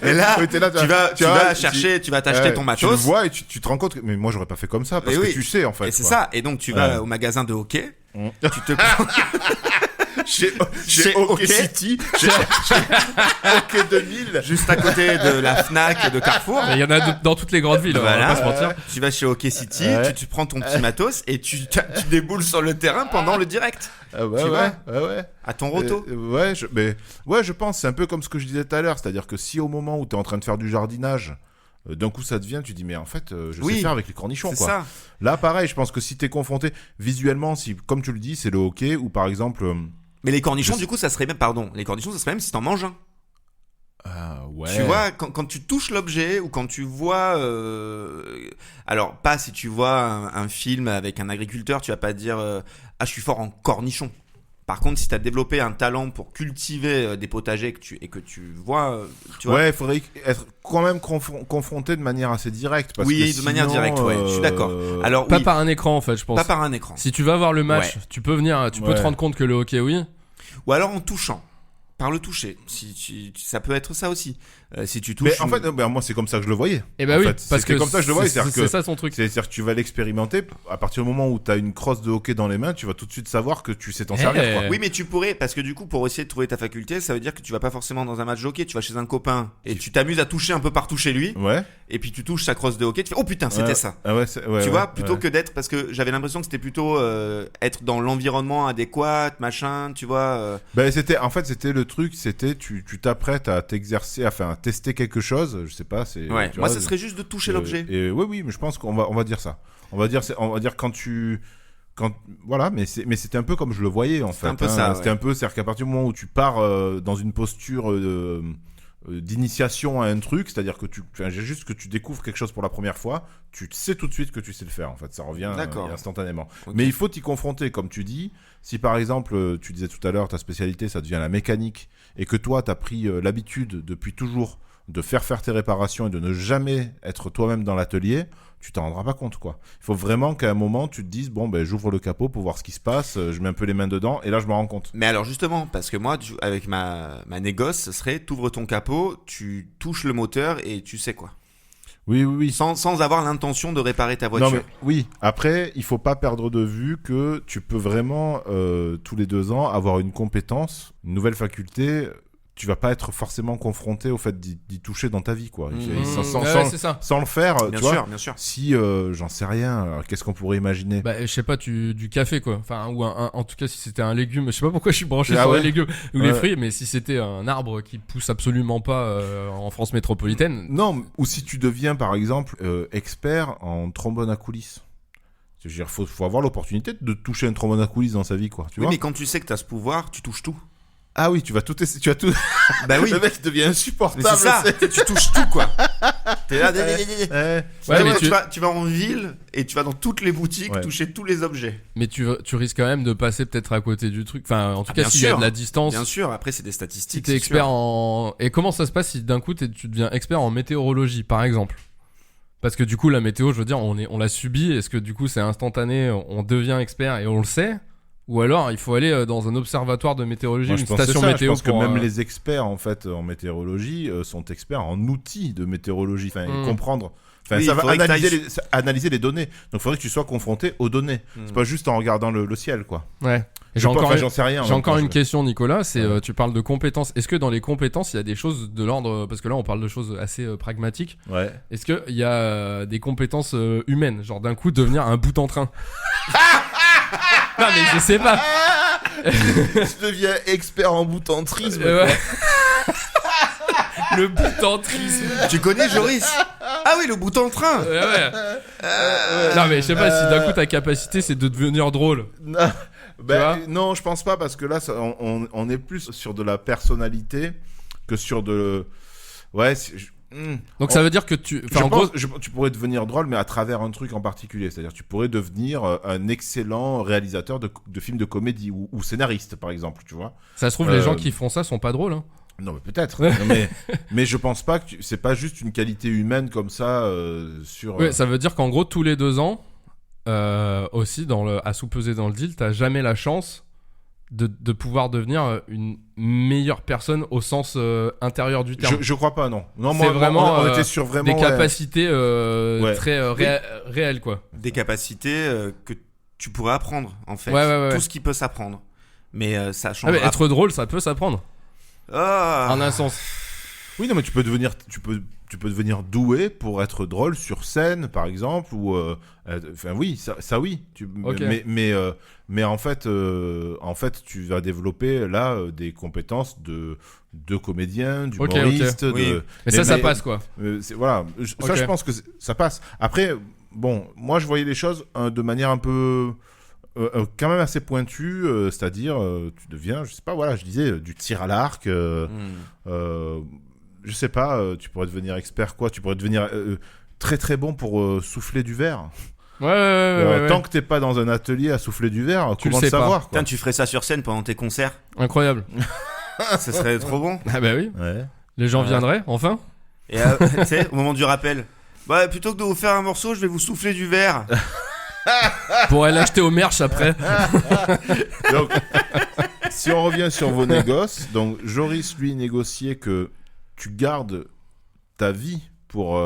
Et là, Oui, t'es là, tu vas chercher, tu vas t'acheter ton Tu matos. le vois et tu te rends compte que mais moi j'aurais pas fait comme ça parce Et que oui. tu sais en fait. Et c'est quoi. ça. Et donc, tu vas Ouais. au magasin de hockey, Mm. tu te prends... Chez Hockey City, chez Hockey 2000. juste à côté de la Fnac et de Carrefour. Mais il y en a dans toutes les grandes villes, on Voilà. va pas se mentir. Tu vas chez Hockey City, Ouais. tu prends ton petit matos et tu déboules sur le terrain pendant le direct. Ah ouais, Tu ouais, vois ouais. À ton roto. Je pense, c'est un peu comme ce que je disais tout à l'heure, c'est-à-dire que si au moment où tu es en train de faire du jardinage, d'un coup ça devient, tu dis mais en fait je Oui, sais faire avec les cornichons C'est quoi. ça. Là pareil, je pense que si tu es confronté visuellement, si comme tu le dis, c'est le hockey ou par exemple Mais les cornichons, Je- du coup, ça serait même, pardon, les cornichons, ça serait même si t'en manges un. ouais. Tu vois, quand tu touches l'objet ou quand tu vois, alors pas si tu vois un film avec un agriculteur, tu vas pas te dire ah je suis fort en cornichons. Par contre, si tu as développé un talent pour cultiver des potagers et que tu vois, tu vois, Ouais, il faudrait être quand même confronté de manière assez directe. Parce Oui, que de manière sinon, directe, ouais, je suis d'accord. Alors Pas oui, par un écran en fait, je pense. pas par un écran. Si tu vas voir le match, Ouais. tu peux venir, tu peux Ouais. te rendre compte que le hockey, oui. Ou alors en touchant, par le toucher. Ça peut être ça aussi. Si tu touches. Mais en fait, moi c'est comme ça que je le voyais. Et bah En oui, fait, parce c'était que comme ça que je le voyais, c'est-à-dire c'est que- ça son truc. C'est-à-dire que tu vas l'expérimenter, à partir du moment où tu as une crosse de hockey dans les mains, tu vas tout de suite savoir que tu sais t'en Eh. servir. Quoi. Oui, mais tu pourrais, parce que du coup, pour essayer de trouver ta faculté, ça veut dire que tu vas pas forcément dans un match de hockey, tu vas chez un copain et tu t'amuses à toucher un peu partout chez lui, Ouais. et puis tu touches sa crosse de hockey, tu fais oh putain, c'était Ouais. ça. Ah ouais, Tu vois, plutôt que d'être, parce que j'avais l'impression que c'était plutôt être dans l'environnement adéquat, machin, tu vois. Ben, c'était le truc, c'était tu t'apprêtes à t'exercer, enfin à tester quelque chose, je sais pas, c'est. Ouais, tu moi, vois, ça serait juste de toucher l'objet. Et oui, mais je pense qu'on va dire ça. On va dire voilà, mais c'était un peu comme je le voyais en fait. un peu ça, C'était ouais. un peu, c'est-à-dire qu'à partir du moment où tu pars dans une posture d'initiation à un truc, c'est-à-dire que juste que tu découvres quelque chose pour la première fois, tu sais tout de suite que tu sais le faire en fait, ça revient D'accord. instantanément. Ok. Mais il faut t'y confronter, comme tu dis. Si par exemple, tu disais tout à l'heure, ta spécialité ça devient la mécanique et que toi t'as pris l'habitude depuis toujours de faire tes réparations et de ne jamais être toi-même dans l'atelier, tu t'en rendras pas compte quoi. Il faut vraiment qu'à un moment tu te dises bon ben j'ouvre le capot pour voir ce qui se passe, je mets un peu les mains dedans et là je me rends compte. Mais alors justement, parce que moi, avec ma négoce, ce serait t'ouvres ton capot, tu touches le moteur et tu sais quoi. Oui. Sans avoir l'intention de réparer ta voiture. Non mais oui, après il faut pas perdre de vue que tu peux vraiment tous les 2 ans avoir une compétence, une nouvelle faculté tu vas pas être forcément confronté au fait d'y toucher dans ta vie, quoi. C'est ça. Sans le faire, Bien tu vois. sûr, bien sûr. Si, j'en sais rien, alors, qu'est-ce qu'on pourrait imaginer? Bah, je sais pas, du café quoi. Enfin, ou en tout cas, si c'était un légume, je sais pas pourquoi je suis branché Ah sur ouais. les légumes ou Ouais. les fruits, mais si c'était un arbre qui pousse absolument pas en France métropolitaine. Non, ou si tu deviens, par exemple, expert en trombone à coulisses. Je veux dire, faut avoir l'opportunité de toucher un trombone à coulisses dans sa vie, quoi. Tu Oui, vois? mais quand tu sais que t'as ce pouvoir, tu touches tout. Ah oui, tu vas tout essayer, tu as tout. Bah oui. Le mec devient Mais insupportable. c'est ça, tu touches tout, quoi. T'es là, Ouais. Ouais, mais tu vas en ville et tu vas dans toutes les boutiques Ouais. toucher tous les objets. Mais tu risques quand même de passer peut-être à côté du truc. Enfin, en tout cas, bien s'il y a sûr. de la distance. Bien sûr, après c'est des Si statistiques. t'es c'est expert sûr. en. Et comment ça se passe si d'un coup tu deviens expert en météorologie, par exemple? Parce que du coup, la météo, je veux dire, on l'a subi. Est-ce que du coup, c'est instantané, on devient expert et on le sait? Ou alors, il faut aller dans un observatoire de météorologie, Moi, une je pense que station c'est ça. météo Je pense que pour, même les experts en fait en météorologie sont experts en outils de météorologie, enfin comprendre. Enfin, Oui, ça il va faudrait que analyser les données. Donc, il faudrait que tu sois confronté aux données. C'est pas juste en regardant le ciel, quoi. Ouais. Et J'en sais rien. en J'ai même encore temps, une je- question, Nicolas. C'est Ouais. tu parles de compétences. Est-ce que dans les compétences, il y a des choses de l'ordre, parce que là, on parle de choses assez pragmatiques. Ouais. Est-ce que il y a des compétences humaines, genre d'un coup devenir un bout en train? Non mais je sais pas. Je deviens expert en boutantrisme. Ouais. Le boutantrisme. Tu connais Joris? Ah oui, le bout en train. Ouais. Non mais je sais pas si d'un coup ta capacité c'est de devenir drôle. Non. Ben, vois non, je pense pas parce que là, on est plus sur de la personnalité que sur de. Ouais. Donc ça veut dire que tu. Je Enfin en pense, gros. tu pourrais devenir drôle, mais à travers un truc en particulier. C'est-à-dire, tu pourrais devenir un excellent réalisateur de films de comédie ou scénariste, par exemple. Tu vois. Ça se trouve les gens qui font ça sont pas drôles. Hein. Non, mais peut-être. Non, mais je pense pas que c'est pas juste une qualité humaine comme ça sur. Ouais, ça veut dire qu'en gros tous les 2 ans aussi à sous-peser dans le deal, t'as jamais la chance de pouvoir devenir une meilleure personne au sens intérieur du terme. Je crois pas, non. Non, C'est vraiment, on était sur vraiment Des capacités Ouais. très réelles quoi. Des capacités que tu pourrais apprendre en fait. Ouais. Tout ce qui peut s'apprendre. Mais ça Ah, change. mais être drôle, ça peut s'apprendre. Ah. En un sens. Oui, non, mais tu peux devenir doué pour être drôle sur scène, par exemple, ou enfin oui, ça oui. Ok. Mais en fait, tu vas développer là des compétences de comédien, d'humoriste. Ok. Oui. Mais ça passe quoi. Voilà, ça Ok. je pense que ça passe. Après, bon, moi je voyais les choses de manière un peu quand même assez pointue, c'est-à-dire tu deviens, je sais pas, voilà, je disais du tir à l'arc. Je sais pas, tu pourrais devenir expert quoi, tu pourrais devenir très très bon pour souffler du verre. Ouais. Tant que t'es pas dans un atelier à souffler du verre, Tu comment le le sais pas. savoir quoi. Putain, tu ferais ça sur scène pendant tes concerts. Incroyable. Ça serait trop bon. Ah bah oui. Ouais. Les gens Ouais. viendraient enfin. Et tu sais, au moment du rappel. Bah, plutôt que de vous faire un morceau, je vais vous souffler du verre. Pour aller l'acheter au merch après. Donc, si on revient sur vos négoces, donc Joris lui négociait que tu gardes ta vie pour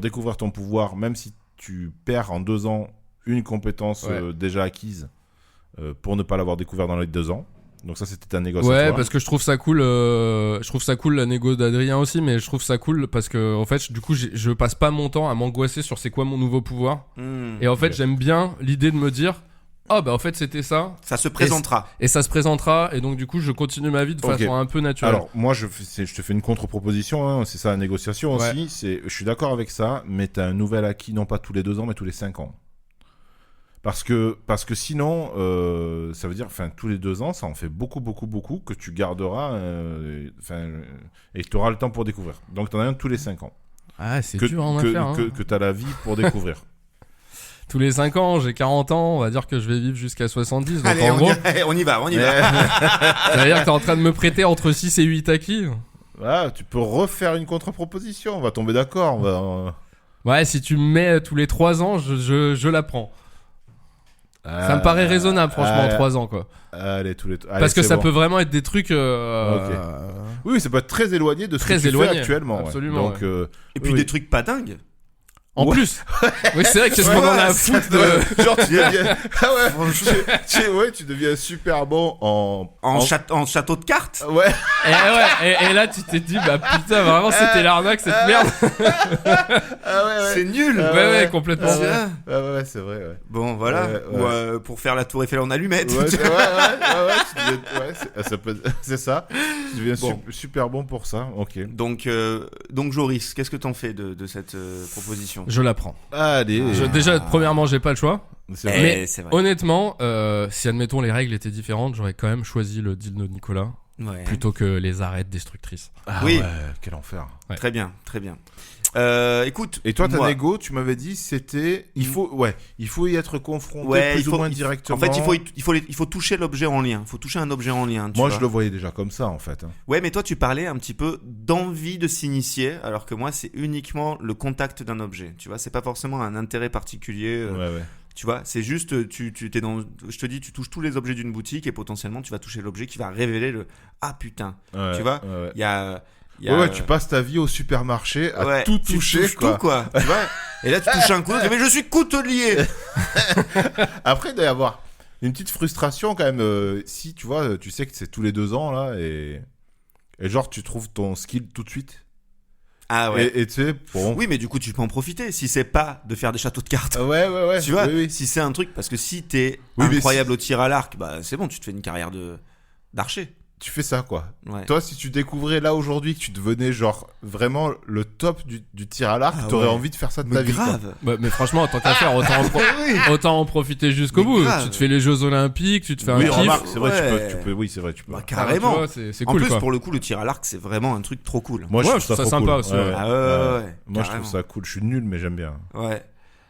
découvrir ton pouvoir, même si tu perds en 2 ans une compétence Ouais. déjà acquise pour ne pas l'avoir découvert dans les 2 ans. Donc ça, c'était un négoce. Ouais, parce que je trouve ça cool. Je trouve ça cool la négo d'Adrien aussi, mais je trouve ça cool parce que en fait, du coup, je passe pas mon temps à m'angoisser sur c'est quoi mon nouveau pouvoir. Et en fait, Ok. j'aime bien l'idée de me dire, ah bah en fait c'était ça, Ça se présentera. et ça se présentera, et donc du coup, je continue ma vie de Ok. façon un peu naturelle. Alors, moi, je te fais une contre-proposition, hein, c'est ça la négociation Ouais. aussi. Je suis d'accord avec ça, mais tu as un nouvel acquis, non pas tous les 2 ans, mais tous les 5 ans. Parce que sinon, ça veut dire, enfin, tous les 2 ans, ça en fait beaucoup que tu garderas, et tu auras le temps pour découvrir. Donc, tu en as un tous les 5 ans. Ah, c'est Que, dur en que, affaire. Hein. que tu as la vie pour découvrir. Tous les 5 ans, j'ai 40 ans, on va dire que je vais vivre jusqu'à 70. Donc Allez, en gros, on y va. ça veut dire que t'es en train de me prêter entre 6 et 8 acquis. Ah, tu peux refaire une contre-proposition, on va tomber d'accord. Ouais, si tu me mets tous les 3 ans, je la prends. Ça me paraît raisonnable, franchement, 3 ans, quoi. Allez, Parce que c'est ça bon. peut vraiment être des trucs. Ok. Oui, ça peut être très éloigné de ce que tu fais actuellement. Très éloigné, absolument, ouais. Donc, Et puis oui. des trucs pas dingues. En Ouais. plus. Oui, c'est vrai qu'est-ce qu'on en a à foutre de. Genre, tu deviens. Ah ouais, tu deviens super bon En château de cartes. Ouais, Et là, tu t'es dit, bah putain, vraiment, c'était l'arnaque, cette merde. C'est nul. Ouais, complètement. C'est vrai. ouais, c'est vrai, ouais. Bon, voilà. Ouais. Ou pour faire la tour Eiffel en allumette. Ouais, tu deviens, c'est ça. Tu deviens Bon. super bon pour ça, ok. Donc Joris, qu'est-ce que t'en fais de cette proposition? Je la prends. Allez. Déjà, premièrement, j'ai pas le choix. C'est vrai. Mais c'est vrai. honnêtement, si admettons les règles étaient différentes, j'aurais quand même choisi le deal de Nicolas Ouais. plutôt que les arêtes destructrices. Ah Oui. ouais, quel enfer. Ouais. Très bien, très bien. Écoute. Et toi, ta moi- négo, tu m'avais dit, c'était. Il faut y être confronté Ouais, plus ou moins directement. En fait, il faut toucher l'objet en lien. Il faut toucher un objet en lien. Moi, tu je vois. le voyais déjà comme ça, en fait. Ouais, mais toi, tu parlais un petit peu d'envie de s'initier, alors que moi, c'est uniquement le contact d'un objet. Tu vois, c'est pas forcément un intérêt particulier. Ouais. Tu vois, c'est juste, tu t'es dans. Je te dis, tu touches tous les objets d'une boutique et potentiellement, tu vas toucher l'objet qui va révéler le. Ah putain. Ouais, Tu vois, ouais. il y a. Ouais, tu passes ta vie au supermarché à Ouais, tout tu toucher, touches quoi. tout, quoi. Tu vois. Et là, tu touches un coup, mais je suis coutelier. Après, il doit y avoir une petite frustration quand même. Si, tu vois, tu sais que c'est tous les 2 ans, là, et genre, tu trouves ton skill tout de suite. Ah ouais. Et tu sais, bon. Oui, mais du coup, tu peux en profiter. Si c'est pas de faire des châteaux de cartes. Ouais. Tu vois, oui. si c'est un truc, parce que si t'es Oui, mais incroyable au tir à l'arc, bah c'est bon, tu te fais une carrière d'archer. Tu fais ça, quoi. Ouais. Toi, si tu découvrais là aujourd'hui que tu devenais genre vraiment le top du tir à l'arc, Ah t'aurais ouais. envie de faire ça de ta Mais vie. quoi. grave. Bah, mais franchement, tant qu'à faire, autant en profiter jusqu'au Mais bout. grave. Tu te fais les Jeux Olympiques, tu te fais un Oui, kiff. remarque, c'est vrai, Ouais. tu peux, oui, c'est vrai, tu peux. Bah, Ah, carrément. tu vois, c'est En cool, plus, quoi. pour le coup, le tir à l'arc, c'est vraiment un truc trop cool. Moi, Ouais, je je trouve trouve ça trop sympa cool. aussi, ouais. Ah ouais. Moi, je carrément. trouve ça cool. Je suis nul, mais j'aime bien. Ouais.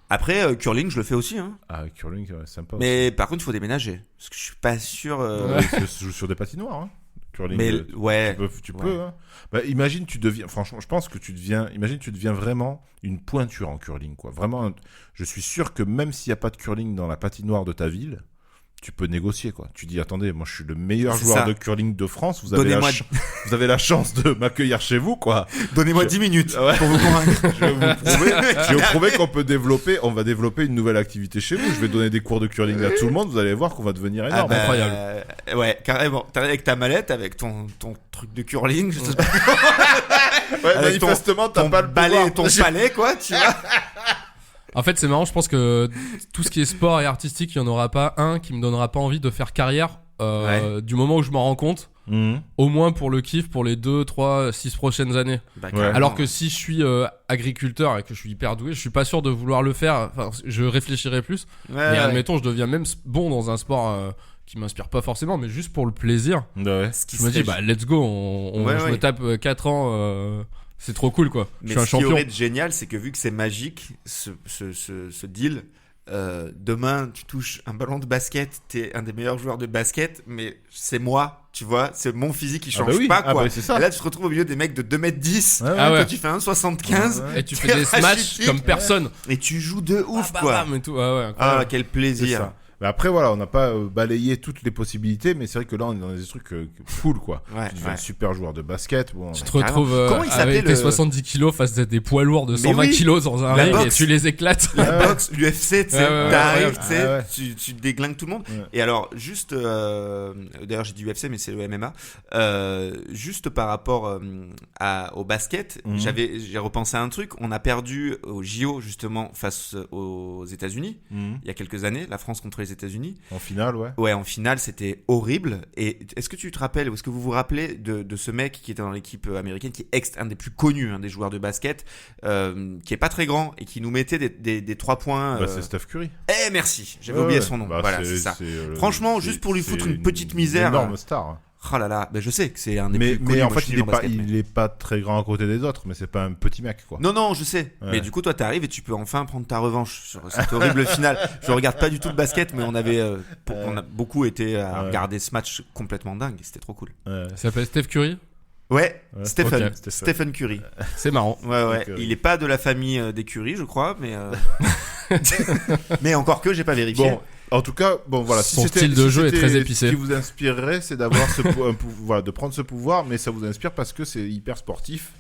Après, curling, je le fais aussi. Hein. Ah, curling, ouais, sympa. Mais par contre, il faut déménager. Parce que je suis pas sûr. Ouais, je joue sur des patinoires. Hein. Curling. Mais ouais. Tu Ouais. peux. Hein. Bah, imagine, tu deviens. Franchement, je pense que imagine, tu deviens vraiment une pointure en curling, quoi. Vraiment, je suis sûr que même s'il n'y a pas de curling dans la patinoire de ta ville, tu peux négocier, quoi. Tu dis, attendez, moi, je suis le meilleur C'est joueur ça. de curling de France. Vous avez la chance de m'accueillir chez vous, quoi. Donnez-moi 10 minutes Ouais. pour vous convaincre. Je vais vous prouver on va développer une nouvelle activité chez vous. Je vais donner des cours de curling à tout le monde. Vous allez voir qu'on va devenir énorme. bah, incroyable. Ouais, carrément. T'arrives avec ta mallette, avec ton truc de curling, je sais pas, Ouais, avec manifestement, t'as ton pas le balai, pouvoir. ton palais, quoi, tu vois. En fait, c'est marrant, je pense que tout ce qui est sport et artistique, il n'y en aura pas un qui me donnera pas envie de faire carrière du moment où je m'en rends compte. Mhm. Au moins pour le kiff, pour les 2, 3, 6 prochaines années. Bah, Ouais. carrément. Alors que si je suis agriculteur et que je suis hyper doué, je suis pas sûr de vouloir le faire. Enfin, je réfléchirai plus. Ouais, Mais ouais. admettons, je deviens même bon dans un sport qui m'inspire pas forcément, mais juste pour le plaisir. Ouais. Ce qui Je me dis, serait- bah let's go, Ouais, je ouais. me tape 4 ans, c'est trop cool quoi. Mais je suis un ce qui champion. aurait de génial, c'est que vu que c'est magique, ce deal, demain tu touches un ballon de basket, t'es un des meilleurs joueurs de basket, mais c'est moi, tu vois, c'est mon physique qui change bah oui. pas, Ah quoi. bah c'est ça. Et là, tu te retrouves au milieu des mecs de 2m10. Ouais, ouais. Ah ouais. Toi, tu fais 1m75 Ouais. Et tu T'es fais des smash rachitique. comme personne. et tu joues de ouf, Bam, quoi. bam, et tout. Ah ouais, Ah, incroyable. quel C'est plaisir. ça. Mais après, voilà, on n'a pas balayé toutes les possibilités, mais c'est vrai que là, on est dans des trucs cool, quoi. Ouais, Tu deviens ouais. un super joueur de basket. Bon, Tu te carrément. retrouves Comment il s'appelait avec tes le- 70 kilos face à des poids lourds de Mais 120 oui. kilos dans un La ring et boxe. tu les éclates. La Ouais. boxe, l'UFC, tu sais, Ouais, ouais, t'arrives, ouais, tu sais, ouais. tu déglingues tout le monde. Ouais. Et alors, juste, d'ailleurs, j'ai dit UFC, mais c'est le MMA. Juste par rapport au basket, Mhm. j'ai repensé à un truc. On a perdu au JO, justement, face aux États-Unis, Mhm. il y a quelques années, la France contre les États-Unis. En finale, ouais. Ouais, en finale, c'était horrible. Et est-ce que tu te rappelles, ou est-ce que vous vous rappelez de ce mec qui était dans l'équipe américaine, qui est un des plus connus des joueurs de basket, qui est pas très grand et qui nous mettait des 3 points. Bah, c'est Steph Curry. Eh merci, j'avais Ouais, oublié ouais. son nom. Bah, voilà, c'est ça. c'est, Franchement, c'est- juste pour lui c'est foutre une petite misère. Énorme star. Oh là là, ben je sais que c'est un des Mais, plus connus. en moi, je fait, suis il nul est en pas, basket, mais- il est pas très grand à côté des autres, mais c'est pas un petit mec, quoi. Non, je sais. Ouais. Mais du coup, toi, t'arrives et tu peux enfin prendre ta revanche sur cette horrible finale. Je regarde pas du tout le basket, mais on a beaucoup été à Ouais. regarder ce match complètement dingue. C'était trop cool. Ouais. Ça s'appelle Steph Curry. Ouais, Ouais. Stephen. Ok. Stephen Curry. C'est marrant. Ouais. Curry. Il est pas de la famille des Curry, je crois, mais mais encore que j'ai pas vérifié. Bon, en tout cas, bon voilà. Son style de jeu est très épicé. Ce qui vous inspirerait, c'est d'avoir voilà, de prendre ce pouvoir, mais ça vous inspire parce que c'est hyper sportif.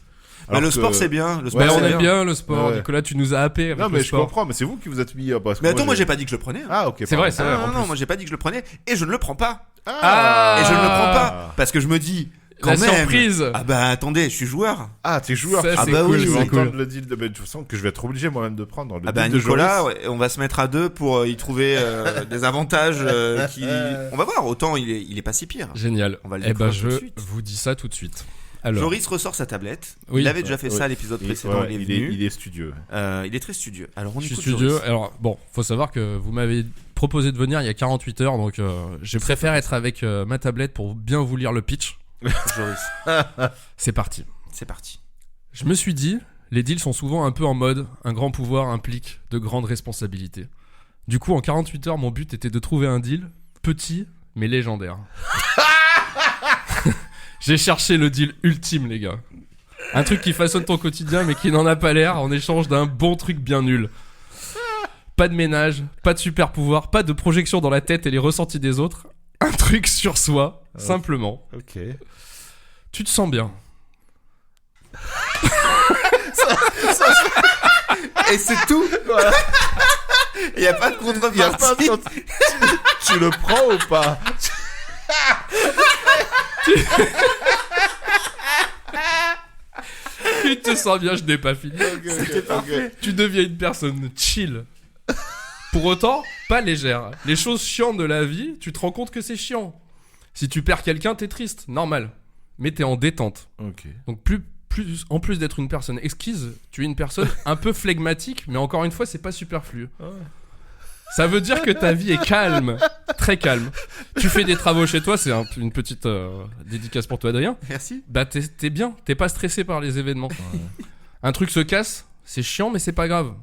Bah, le Alors sport que- c'est bien. Le sport, Ouais, c'est on aime bien le sport. Ouais. Nicolas, tu nous as happé avec Non, le mais je sport. comprends, mais c'est vous qui vous êtes mis. Parce que Mais attends, moi j'ai pas dit que je le prenais. hein. Ah, ok. C'est vrai, pardon. c'est vrai. Ah, en non, plus. moi j'ai pas dit que je le prenais et je ne le prends pas. Ah, Et je ne le prends pas parce que je me dis quand La même. surprise. Ah bah attendez, je suis joueur. Ah, t'es joueur. Ça, Ah c'est bah cool, oui, Je c'est vais c'est cool. entendre le deal de. Mais de toute façon, que je vais être obligé moi-même de prendre. Le Ah bah deal de Nicolas, Joris. ouais, on va se mettre à deux pour y trouver des avantages qui. On va voir. Autant il est pas si pire. Génial. On va le Eh ben, découvrir tout de je suite. vous dis ça tout de suite. Alors, Joris ressort sa tablette. Oui. Il avait déjà fait Ouais. ça à l'épisode Il- précédent. ouais, il est venu. il est studieux. Il est très studieux. Alors on je suis écoute studieux. Joris. Alors, bon, faut savoir que vous m'avez proposé de venir il y a 48 heures, donc je préfère être avec ma tablette pour bien vous lire le pitch. Joris, C'est parti. c'est parti. Je me suis dit, les deals sont souvent un peu en mode un grand pouvoir implique de grandes responsabilités. Du coup, en 48 heures, mon but était de trouver un deal petit mais légendaire. J'ai cherché le deal ultime, les gars. Un truc qui façonne ton quotidien mais qui n'en a pas l'air en échange d'un bon truc bien nul. Pas de ménage, pas de super pouvoir, pas de projection dans la tête et les ressentis des autres. Un truc sur soi, simplement. Ok. Tu te sens bien. Et c'est tout. Il y a pas de contrepartie. Y a pas de... tu le prends ou pas? Tu te sens bien, je n'ai pas fini. C'était parfait. Tu deviens une personne chill. Pour autant, pas légère. Les choses chiantes de la vie, tu te rends compte que c'est chiant. Si tu perds quelqu'un, t'es triste, normal. Mais t'es en détente. Ok. Donc en plus d'être une personne exquise, tu es une personne un peu flegmatique, mais encore une fois, c'est pas superflu. Ça veut dire que ta vie est calme, très calme. Tu fais des travaux chez toi, c'est une petite dédicace pour toi, Adrien. Merci. Bah t'es bien, t'es pas stressé par les événements. Un truc se casse, c'est chiant mais c'est pas grave.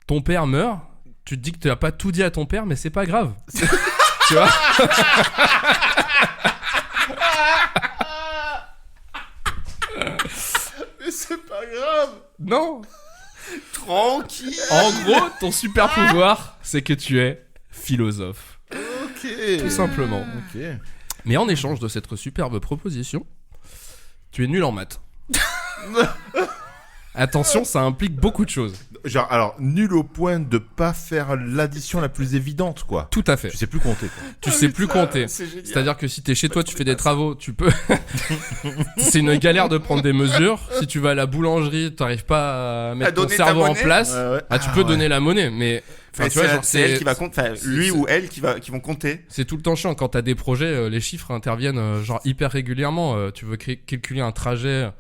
Ton père meurt, tu te dis que tu n'as pas tout dit à ton père mais c'est pas grave. Tu vois. Mais c'est pas grave. Non. Tranquille. En gros, ton super pouvoir, c'est que tu es philosophe. Ok. Tout simplement. Ok. Mais en échange de cette superbe proposition, tu es nul en maths. Attention, ça implique beaucoup de choses. Genre, alors, nul au point de pas faire l'addition la plus évidente, quoi. Tout à fait. Tu sais plus compter, quoi. Tu sais plus compter. C'est-à-dire que si t'es chez toi, tu fais des travaux, tu peux. C'est une galère de prendre des mesures. Si tu vas à la boulangerie, t'arrives pas à mettre ton donner ta cerveau en monnaie. place. Ouais. Ah, tu peux donner la monnaie, mais. Enfin, Mais tu vois, genre, c'est elle qui va compter. Enfin, lui c'est- ou elle qui vont compter. C'est tout le temps chiant quand t'as des projets, les chiffres interviennent genre hyper régulièrement. Tu veux calculer un trajet.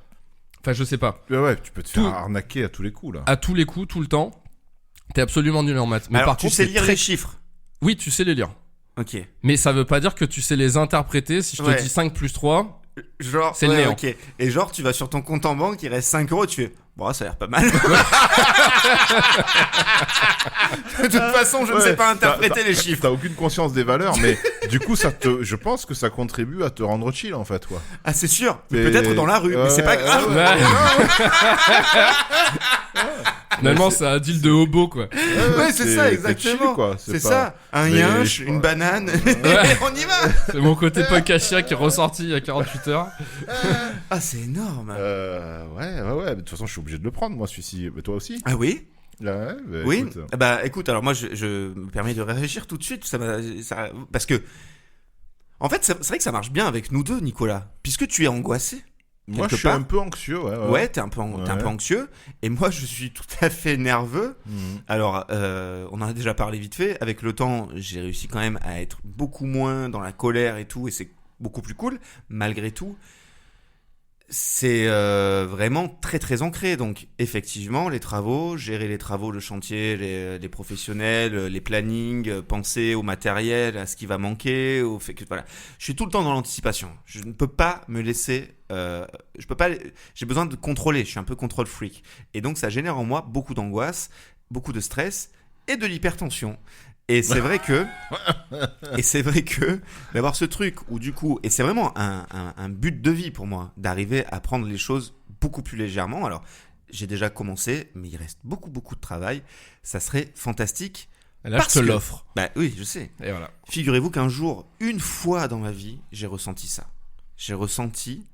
Enfin, je sais pas. Ouais, tu peux te Tout- faire arnaquer à tous les coups, là. À tous les coups, tout le temps, t'es absolument nul en maths. Mais Alors par tu contre, sais c'est lire très- les chiffres. Oui, tu sais les lire. Ok. Mais ça veut pas dire que tu sais les interpréter. Si je te Ouais. dis 5 plus 3, Genre, C'est le néant. ok. Et genre, tu vas sur ton compte en banque, il reste 5 euros, tu fais, bon, ça a l'air pas mal. De toute façon, je ne Ouais, sais pas t'as- interpréter les chiffres. T'as aucune conscience des valeurs, mais du coup, je pense que ça contribue à te rendre chill, en fait, quoi. Ah, c'est sûr. Mais- Peut-être dans la rue, mais c'est pas Ouais, grave. finalement, c'est un deal de hobo, quoi. Ouais, c'est ça, chill, exactement. quoi. C'est pas- ça. Un Mais- yinche, une banane. Ouais. On y va. C'est mon côté punk à chien qui est ressorti il y a 48 heures. Ah, c'est énorme. Ouais. De toute façon, je suis obligé de le prendre, moi, celui-ci. Mais toi aussi? Ah oui? Ouais, bah, Oui. écoute. Bah écoute, alors moi je me permets de réagir tout de suite, parce que en fait c'est vrai que ça marche bien avec nous deux, Nicolas, puisque tu es angoissé. Moi, quelque je suis part. un peu anxieux, ouais. Ouais, t'es un peu Ouais. anxieux, et moi je suis tout à fait nerveux. Mhm. Alors on en a déjà parlé vite fait. Avec le temps, j'ai réussi quand même à être beaucoup moins dans la colère et tout, et c'est beaucoup plus cool. Malgré tout, c'est vraiment très très ancré. Donc effectivement, les travaux, gérer les travaux, le chantier, les professionnels, les plannings, penser au matériel, à ce qui va manquer, au fait que voilà, je suis tout le temps dans l'anticipation. Je ne peux pas me laisser, je peux pas, j'ai besoin de contrôler. Je suis un peu control freak, et donc ça génère en moi beaucoup d'angoisse, beaucoup de stress et de l'hypertension. Et c'est vrai que, d'avoir ce truc où du coup, et c'est vraiment un but de vie pour moi, d'arriver à prendre les choses beaucoup plus légèrement. Alors, j'ai déjà commencé, mais il reste beaucoup de travail. Ça serait fantastique. Là, Parce je te que- l'offre. Bah oui, je sais. Et voilà. Figurez-vous qu'un jour, une fois dans ma vie, j'ai ressenti ça. J'ai ressenti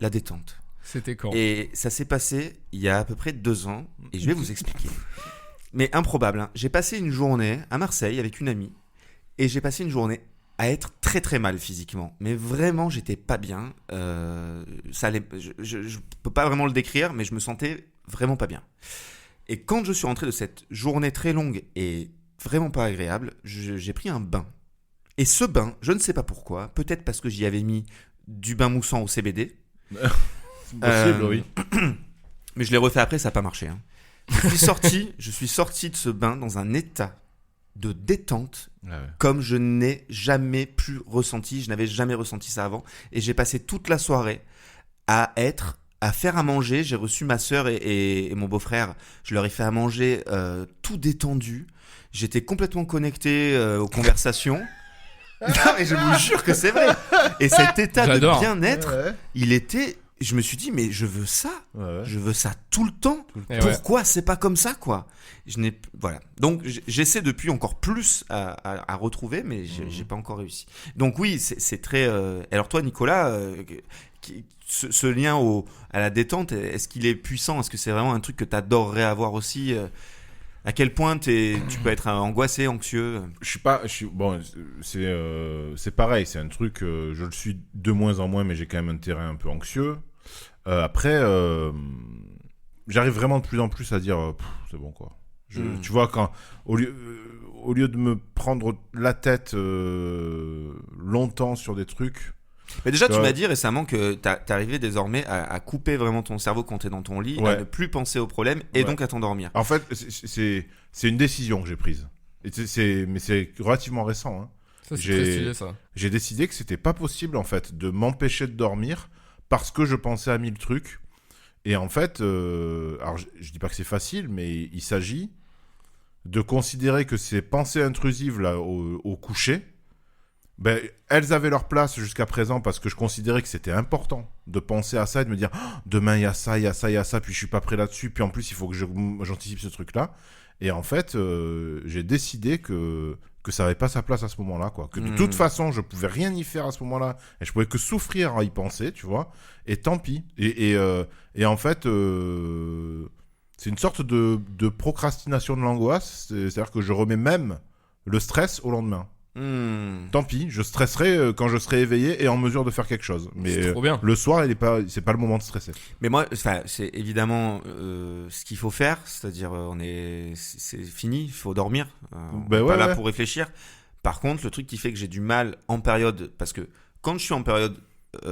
la détente. C'était quand? Et ça s'est passé il y a à peu près 2 ans. Et je vais vous expliquer. Mais improbable, hein. J'ai passé une journée à Marseille avec une amie. Et j'ai passé une journée à être très très mal physiquement. Mais vraiment, j'étais pas bien. Ça allait, je peux pas vraiment le décrire, mais je me sentais vraiment pas bien. Et quand je suis rentré de cette journée très longue et vraiment pas agréable, j'ai pris un bain. Et ce bain, je ne sais pas pourquoi, peut-être parce que j'y avais mis du bain moussant au CBD. C'est possible, oui. Mais je l'ai refait après, ça n'a pas marché. Hein. Je suis sorti de ce bain dans un état de détente Ah ouais. comme je n'ai jamais plus ressenti. Je n'avais jamais ressenti ça avant. Et j'ai passé toute la soirée à faire à manger. J'ai reçu ma sœur et mon beau-frère. Je leur ai fait à manger tout détendu. J'étais complètement connecté aux conversations. Non, mais je vous jure que c'est vrai. Et cet état J'adore. de bien-être, Ouais. il était... Je me suis dit, mais je veux ça. Ouais. Je veux ça tout le temps. Et ouais. Pourquoi c'est pas comme ça, quoi? Voilà. Donc j'essaie depuis encore plus à retrouver, mais j'ai pas encore réussi. Donc oui, c'est très. Alors toi, Nicolas, ce lien à la détente, est-ce qu'il est puissant? Est-ce que c'est vraiment un truc que t'adorerais avoir aussi? À quel point tu peux être angoissé, anxieux? Bon, c'est pareil, c'est un truc, je le suis de moins en moins, mais j'ai quand même un terrain un peu anxieux. Après, j'arrive vraiment de plus en plus à dire, c'est bon quoi. Tu vois, au lieu de me prendre la tête longtemps sur des trucs. Mais déjà, tu Ouais. m'as dit récemment que t'es arrivé désormais à couper vraiment ton cerveau quand t'es dans ton lit, Ouais. à ne plus penser aux problèmes et Ouais. donc à t'endormir. En fait, c'est une décision que j'ai prise. Mais c'est relativement récent. Hein. Ça, c'est J'ai- très stylé, ça. J'ai décidé que c'était pas possible en fait de m'empêcher de dormir parce que je pensais à 1000 trucs. Et en fait, alors je dis pas que c'est facile, mais il s'agit de considérer que ces pensées intrusives là au coucher, ben, elles avaient leur place jusqu'à présent parce que je considérais que c'était important de penser à ça et de me dire oh, demain il y a ça, il y a ça, il y a ça, puis je suis pas prêt là-dessus, puis en plus il faut que j'anticipe ce truc-là. Et en fait, j'ai décidé que ça n'avait pas sa place à ce moment-là, quoi. Que de toute façon, je pouvais rien y faire à ce moment-là, et je pouvais que souffrir à y penser, tu vois. Et tant pis. Et en fait, c'est une sorte de procrastination de l'angoisse. C'est-à-dire que je remets même le stress au lendemain. Tant pis, je stresserai quand je serai éveillé et en mesure de faire quelque chose. Mais C'est trop bien. le soir, c'est pas le moment de stresser. Mais moi, c'est évidemment ce qu'il faut faire, c'est-à-dire c'est fini, il faut dormir. On Ben n'est ouais, pas là ouais. pour réfléchir. Par contre, le truc qui fait que j'ai du mal en période, parce que quand je suis en période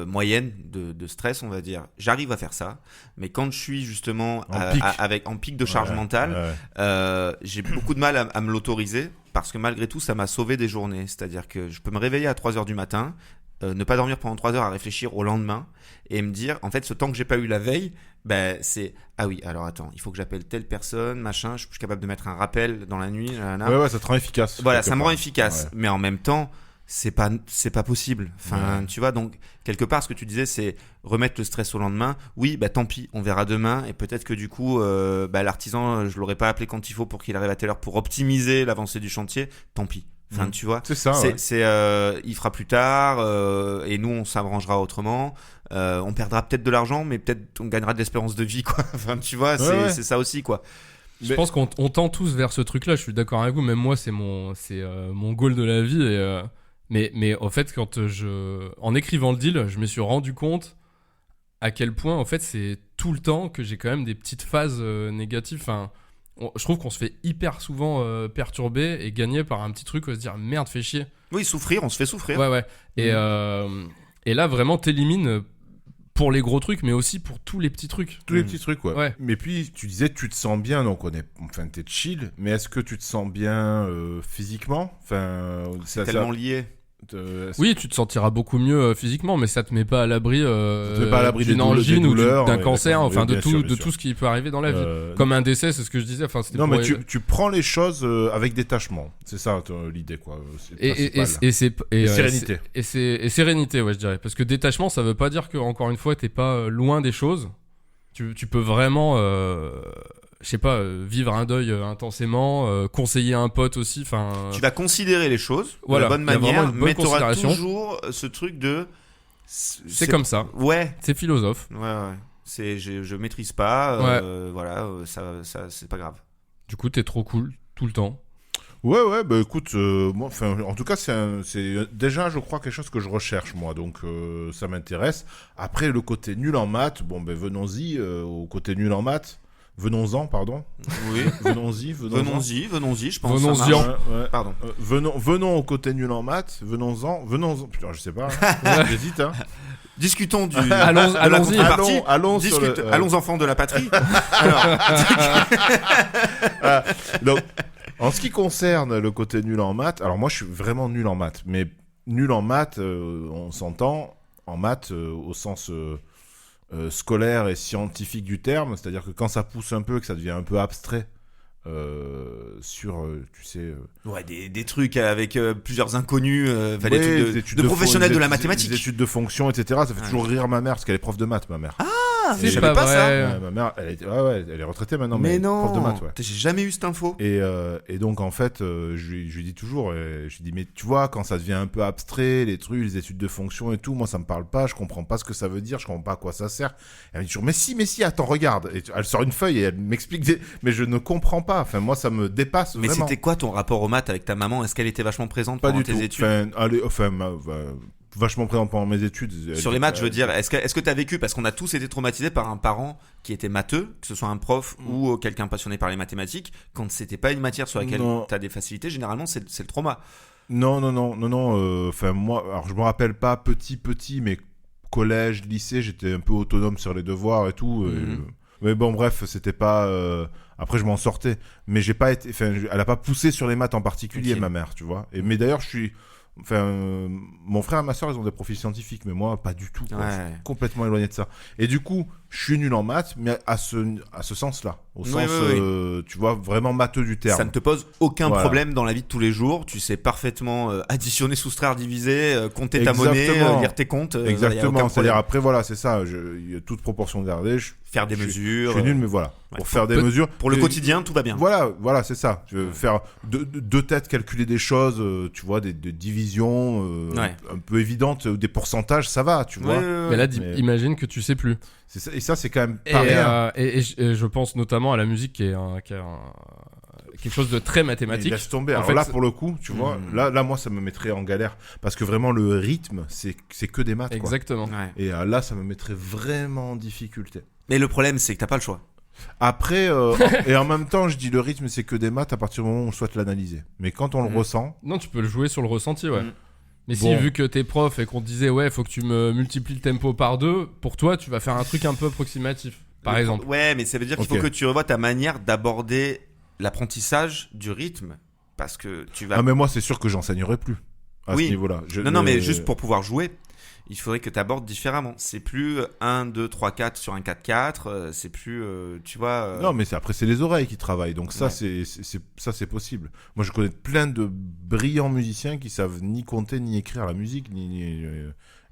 moyenne de stress, on va dire, j'arrive à faire ça. Mais quand je suis justement en pic de charge Ouais, mentale, ouais. j'ai beaucoup de mal à me l'autoriser parce que malgré tout, ça m'a sauvé des journées. C'est-à-dire que je peux me réveiller à 3h du matin, ne pas dormir pendant 3 heures à réfléchir au lendemain et me dire, en fait, ce temps que j'ai pas eu la veille, ben, c'est ah oui, alors attends, il faut que j'appelle telle personne, machin, je suis capable de mettre un rappel dans la nuit. Ouais, ça te rend efficace. Voilà, quelque ça me part. rend efficace. Ouais. Mais en même temps, c'est pas possible. Enfin, tu vois, donc quelque part, ce que tu disais, c'est remettre le stress au lendemain. Oui, bah tant pis, on verra demain. Et peut-être que du coup, l'artisan, je l'aurais pas appelé quand il faut pour qu'il arrive à telle heure pour optimiser l'avancée du chantier. Tant pis. Enfin, tu vois. C'est ça. Ouais. Il fera plus tard, et nous, on s'arrangera autrement. On perdra peut-être de l'argent, mais peut-être on gagnera de l'espérance de vie, quoi. Enfin, tu vois, c'est ça aussi, quoi. Je pense qu'on tend tous vers ce truc-là. Je suis d'accord avec vous. Même moi, c'est mon goal de la vie. Mais en fait, en écrivant le deal, je me suis rendu compte à quel point, en fait, c'est tout le temps que j'ai quand même des petites phases négatives. Enfin, je trouve qu'on se fait hyper souvent perturber et gagner par un petit truc, se dire merde, fais chier. Oui, souffrir, on se fait souffrir. Ouais. Et là, vraiment, t'élimines pour les gros trucs, mais aussi pour tous les petits trucs. Tous les petits trucs, ouais. Ouais. Mais puis, tu disais, tu te sens bien, donc t'es chill, mais est-ce que tu te sens bien physiquement? Enfin, C'est tellement lié. Oui, tu te sentiras beaucoup mieux physiquement, mais ça te met pas à l'abri, d'une des angine des ou douleurs, d'un ouais, cancer, d'accord. enfin Oui, de bien sûr, tout, de tout ce qui peut arriver dans la vie. Comme un décès, c'est ce que je disais. Enfin, c'était Non, pour- mais tu prends les choses avec détachement. C'est ça l'idée, quoi. C'est le principal. Sérénité. Et sérénité, ouais, je dirais. Parce que détachement, ça veut pas dire que, encore une fois, t'es pas loin des choses. Tu peux vraiment, je sais pas, vivre un deuil intensément, conseiller un pote aussi. Enfin, Tu vas considérer les choses Voilà, de la bonne il y a vraiment manière, une bonne mais tu auras considération. toujours ce truc de. c'est comme ça. Ouais. C'est philosophe. Ouais. Je maîtrise pas. Voilà, ça c'est pas grave. Du coup, t'es trop cool tout le temps. Ouais, bah écoute, moi, en tout cas, c'est déjà, je crois, quelque chose que je recherche, moi, donc ça m'intéresse. Après, le côté nul en maths, bon, ben venons-y au côté nul en maths. Venons-en, pardon. Oui. Venons-y, Venons-y, je pense. Venons-y. Ça marche. Ouais. Pardon. Venons au côté nul en maths. Venons-en. Putain, je sais pas. Hein. J'hésite. Hein. Discutons de Allons-y. la contrepartie. Allons Discute. sur le, Allons enfants de la patrie. Alors, donc, en ce qui concerne le côté nul en maths, alors moi je suis vraiment nul en maths, mais nul en maths, on s'entend en maths au sens scolaire et scientifique du terme, c'est-à-dire que quand ça pousse un peu, que ça devient un peu abstrait, sur, tu sais... ouais, des trucs avec plusieurs inconnus, des des trucs études de professionnels de la des mathématique. études de fonction, etc. Ça fait toujours rire ma mère, parce qu'elle est prof de maths, ma mère. C'est j'avais pas pas ça. vrai. Ouais, ma mère, elle est retraitée maintenant, mais Mais elle est non, prof de maths, ouais. J'ai jamais eu cette info. Et donc, en fait, je lui dis toujours, je lui dis, mais tu vois, quand ça devient un peu abstrait, les trucs, les études de fonction et tout, moi, ça me parle pas, je comprends pas ce que ça veut dire, je comprends pas à quoi ça sert. Elle me dit toujours, mais si, attends, regarde. Et elle sort une feuille et elle m'explique mais je ne comprends pas. Enfin, moi, ça me dépasse Mais vraiment. c'était quoi ton rapport aux maths avec ta maman? Est-ce qu'elle était vachement présente Pas pendant du tes tout. études? Vachement présent pendant mes études. Sur les maths, je veux dire, est-ce que tu as vécu, parce qu'on a tous été traumatisés par un parent qui était matheux, que ce soit un prof ou quelqu'un passionné par les mathématiques, quand c'était pas une matière sur laquelle tu as des facilités, généralement c'est le trauma. Non. Moi, alors je me rappelle pas petit, mais collège, lycée, j'étais un peu autonome sur les devoirs et tout. Mais bon, bref, c'était pas. Après, je m'en sortais, mais j'ai pas été. Enfin, elle a pas poussé sur les maths en particulier, Ok. ma mère, tu vois. Mais d'ailleurs, je suis. Enfin, mon frère et ma soeur, ils ont des profils scientifiques, mais moi, pas du tout. Quoi. Ouais. Je suis complètement éloigné de ça. Et du coup, je suis nul en maths, mais à ce sens-là. Au sens, tu vois, vraiment matheux du terme. Ça ne te pose aucun Voilà. problème dans la vie de tous les jours. Tu sais parfaitement additionner, soustraire, diviser, compter ta Exactement. monnaie, lire tes comptes. Y a aucun Exactement. problème. C'est-à-dire, après, voilà, c'est ça. Il y a toute proportion gardée. Faire des mesures. Je suis nul, mais voilà. ouais. Pour faire des mesures. Pour le quotidien, tout va bien. Voilà, c'est ça. Je veux faire deux têtes, calculer des choses, tu vois, des divisions un peu évidentes, des pourcentages, ça va, tu vois. Mais là, Mais- imagine que tu sais plus. C'est ça, et ça, c'est quand même pas rien. Et je pense notamment à la musique qui est quelque chose de très Mais mathématique. laisse tomber. En Alors fait, là, pour le coup, tu vois, Hmm. là, moi, ça me mettrait en galère. Parce que vraiment, le rythme, c'est que des maths, quoi. Exactement. Ouais. Et là, ça me mettrait vraiment en difficulté. Mais le problème, c'est que t'as pas le choix. Après, et en même temps, je dis le rythme, c'est que des maths à partir du moment où on souhaite l'analyser. Mais quand on le ressent, Non, tu peux le jouer sur le ressenti, ouais. Mm. Mais si, Bon. vu que t'es prof et qu'on te disait, ouais, faut que tu me multiplies le tempo par 2, pour toi, tu vas faire un truc un peu approximatif, par exemple. Ouais, mais ça veut dire qu'il Ok. faut que tu revoies ta manière d'aborder l'apprentissage du rythme. Parce que tu vas. ah, mais moi, c'est sûr que j'enseignerai plus à Oui. ce niveau-là. Non, mais juste pour pouvoir jouer, il faudrait que tu abordes différemment. C'est plus 1, 2, 3, 4 sur un 4-4. C'est plus. Tu vois. Non, mais après, c'est les oreilles qui travaillent. Donc ça, Ouais. c'est possible. Moi, je connais plein de brillants musiciens qui savent ni compter, ni écrire la musique,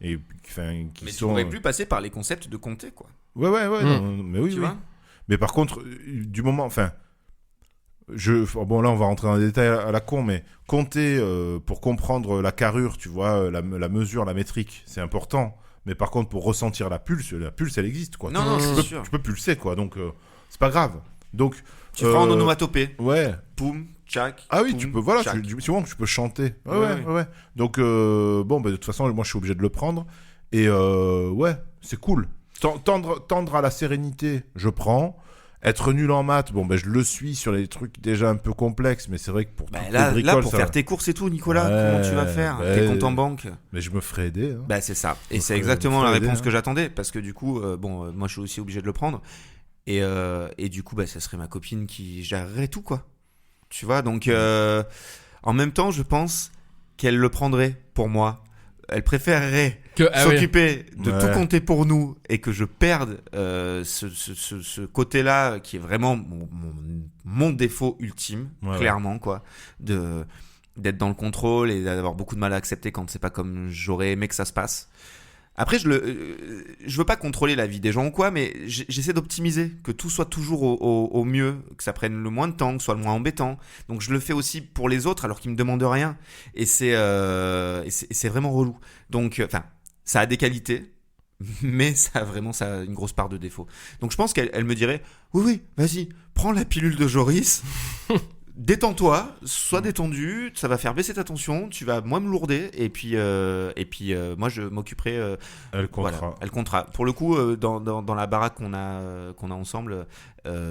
et enfin, qui Mais tu sont... pourrais plus passer par les concepts de compter, quoi. Ouais, non, mais oui, Tu oui. vois. Mais par contre, du moment... Enfin, bon, là, on va rentrer dans les détails à la con, mais compter pour comprendre la carrure, tu vois, la mesure, la métrique, c'est important. Mais par contre, pour ressentir la pulse, elle existe, quoi. Non, tu c'est peux, sûr. tu peux pulser, quoi. Donc, c'est pas grave. Donc, Tu feras en onomatopée. ouais. Poum, tchac. Ah oui, poum, tu peux, voilà, tchac. tu vois que tu peux chanter. Ouais. Ouais. Donc, bon, bah, de toute façon, moi, je suis obligé de le prendre. Et ouais, c'est cool. Tendre à la sérénité, je prends. Être nul en maths, bon, ben je le suis sur les trucs déjà un peu complexes, mais c'est vrai que pour Bah, toutes là, les bricoles, pour ça faire va. tes courses et tout, Nicolas, Ouais, comment tu vas faire? bah, Tes comptes en banque? Mais je me ferai aider. Hein. Bah, c'est ça. Et me c'est ferait- exactement me la ferait réponse aider, que j'attendais. Parce que du coup, moi, je suis aussi obligé de le prendre. Et du coup, bah, ça serait ma copine qui gérerait tout, quoi. Tu vois, donc, en même temps, je pense qu'elle le prendrait pour moi. Elle préférerait Ah oui. s'occuper de Ouais. tout compter pour nous et que je perde ce côté-là qui est vraiment mon défaut ultime, Ouais, clairement, quoi. D'être dans le contrôle et d'avoir beaucoup de mal à accepter quand c'est pas comme j'aurais aimé que ça se passe. Après, je veux pas contrôler la vie des gens ou quoi, mais j'essaie d'optimiser, que tout soit toujours au mieux, que ça prenne le moins de temps, que ce soit le moins embêtant. Donc je le fais aussi pour les autres alors qu'ils me demandent rien. Et c'est vraiment relou. Donc, enfin, ça a des qualités, mais ça a une grosse part de défaut. Donc je pense qu'elle me dirait oui, vas-y, prends la pilule de Joris, détends-toi, sois détendu, ça va faire baisser ta tension, tu vas moins me lourder, et puis moi je m'occuperai. Elle comptera. Voilà, elle comptera. Pour le coup, dans la baraque qu'on a ensemble,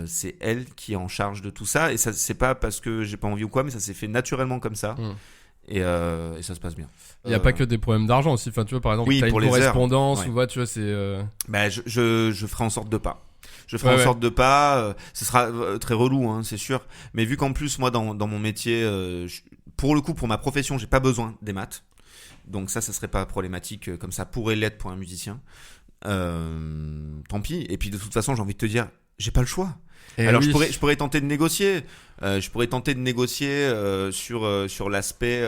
c'est elle qui est en charge de tout ça, et ça c'est pas parce que j'ai pas envie ou quoi, mais ça s'est fait naturellement comme ça. Et ça se passe bien. Il n'y a pas que des problèmes d'argent aussi. Enfin, tu vois, par exemple, oui, t'as pour une les correspondance, heures. ou vois, tu vois, c'est. Bah, je ferai en sorte de pas. Je ferai en sorte de pas. Ce sera très relou, hein, c'est sûr. Mais vu qu'en plus, moi, dans mon métier, pour le coup, pour ma profession, j'ai pas besoin des maths. Donc ça serait pas problématique, comme ça pourrait l'être pour un musicien. Tant pis. Et puis de toute façon, j'ai envie de te dire, j'ai pas le choix. Et alors oui. je pourrais tenter de négocier. Je pourrais tenter de négocier sur l'aspect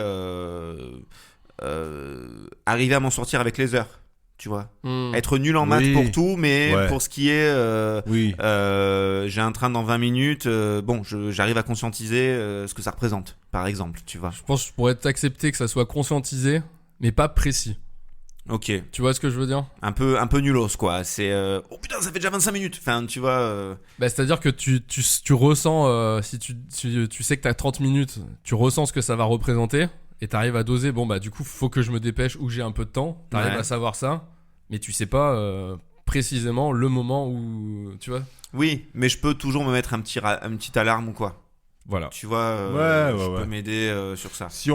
arriver à m'en sortir avec les heures. Tu vois, être nul en maths Oui. pour tout, mais Ouais. pour ce qui est Oui. j'ai un train dans 20 minutes, j'arrive à conscientiser ce que ça représente, par exemple, tu vois. Je pense que je pourrais t'accepter que ça soit conscientisé, mais pas précis. Ok, Tu vois ce que je veux dire? un peu nulos, quoi. C'est oh putain, ça fait déjà 25 minutes. Enfin, tu vois. Bah, c'est-à-dire que tu ressens, si tu sais que t'as 30 minutes, tu ressens ce que ça va représenter, et t'arrives à doser, bon bah du coup, faut que je me dépêche ou j'ai un peu de temps, t'arrives Ouais. à savoir ça, mais tu sais pas précisément le moment où, tu vois? Oui, mais je peux toujours me mettre un petit alarme ou quoi. Voilà. Tu vois, je peux m'aider sur ça. S'il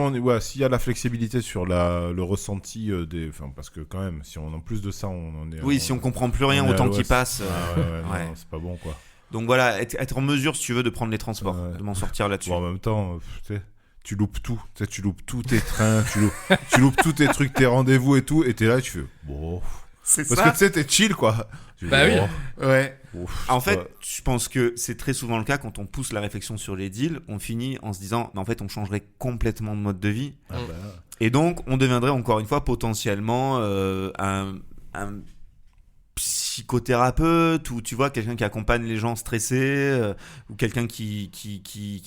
y a la flexibilité sur le ressenti enfin, parce que quand même, si on en plus de ça, on en est. Oui, si on comprend plus rien on est au temps à qui l'ouest. passe. Ouais, ouais. non, c'est pas bon quoi. Donc voilà, être en mesure, si tu veux, de prendre les transports, Ouais. de m'en sortir là-dessus. Bon, en même temps, tu sais, tu loupes tout. Tu sais, tu loupes tous tes trains, tu loupes tous tes trucs, tes rendez-vous et tout, et t'es là, et tu fais bon. C'est Parce que tu sais, t'es chill quoi. Tu dis, Bah oui. Ouais. En c'est fait, pas- je pense que c'est très souvent le cas quand on pousse la réflexion sur les deals, on finit en se disant, mais en fait, on changerait complètement de mode de vie. Ah bah, Et donc, on deviendrait encore une fois potentiellement un psychothérapeute ou tu vois quelqu'un qui accompagne les gens stressés ou quelqu'un qui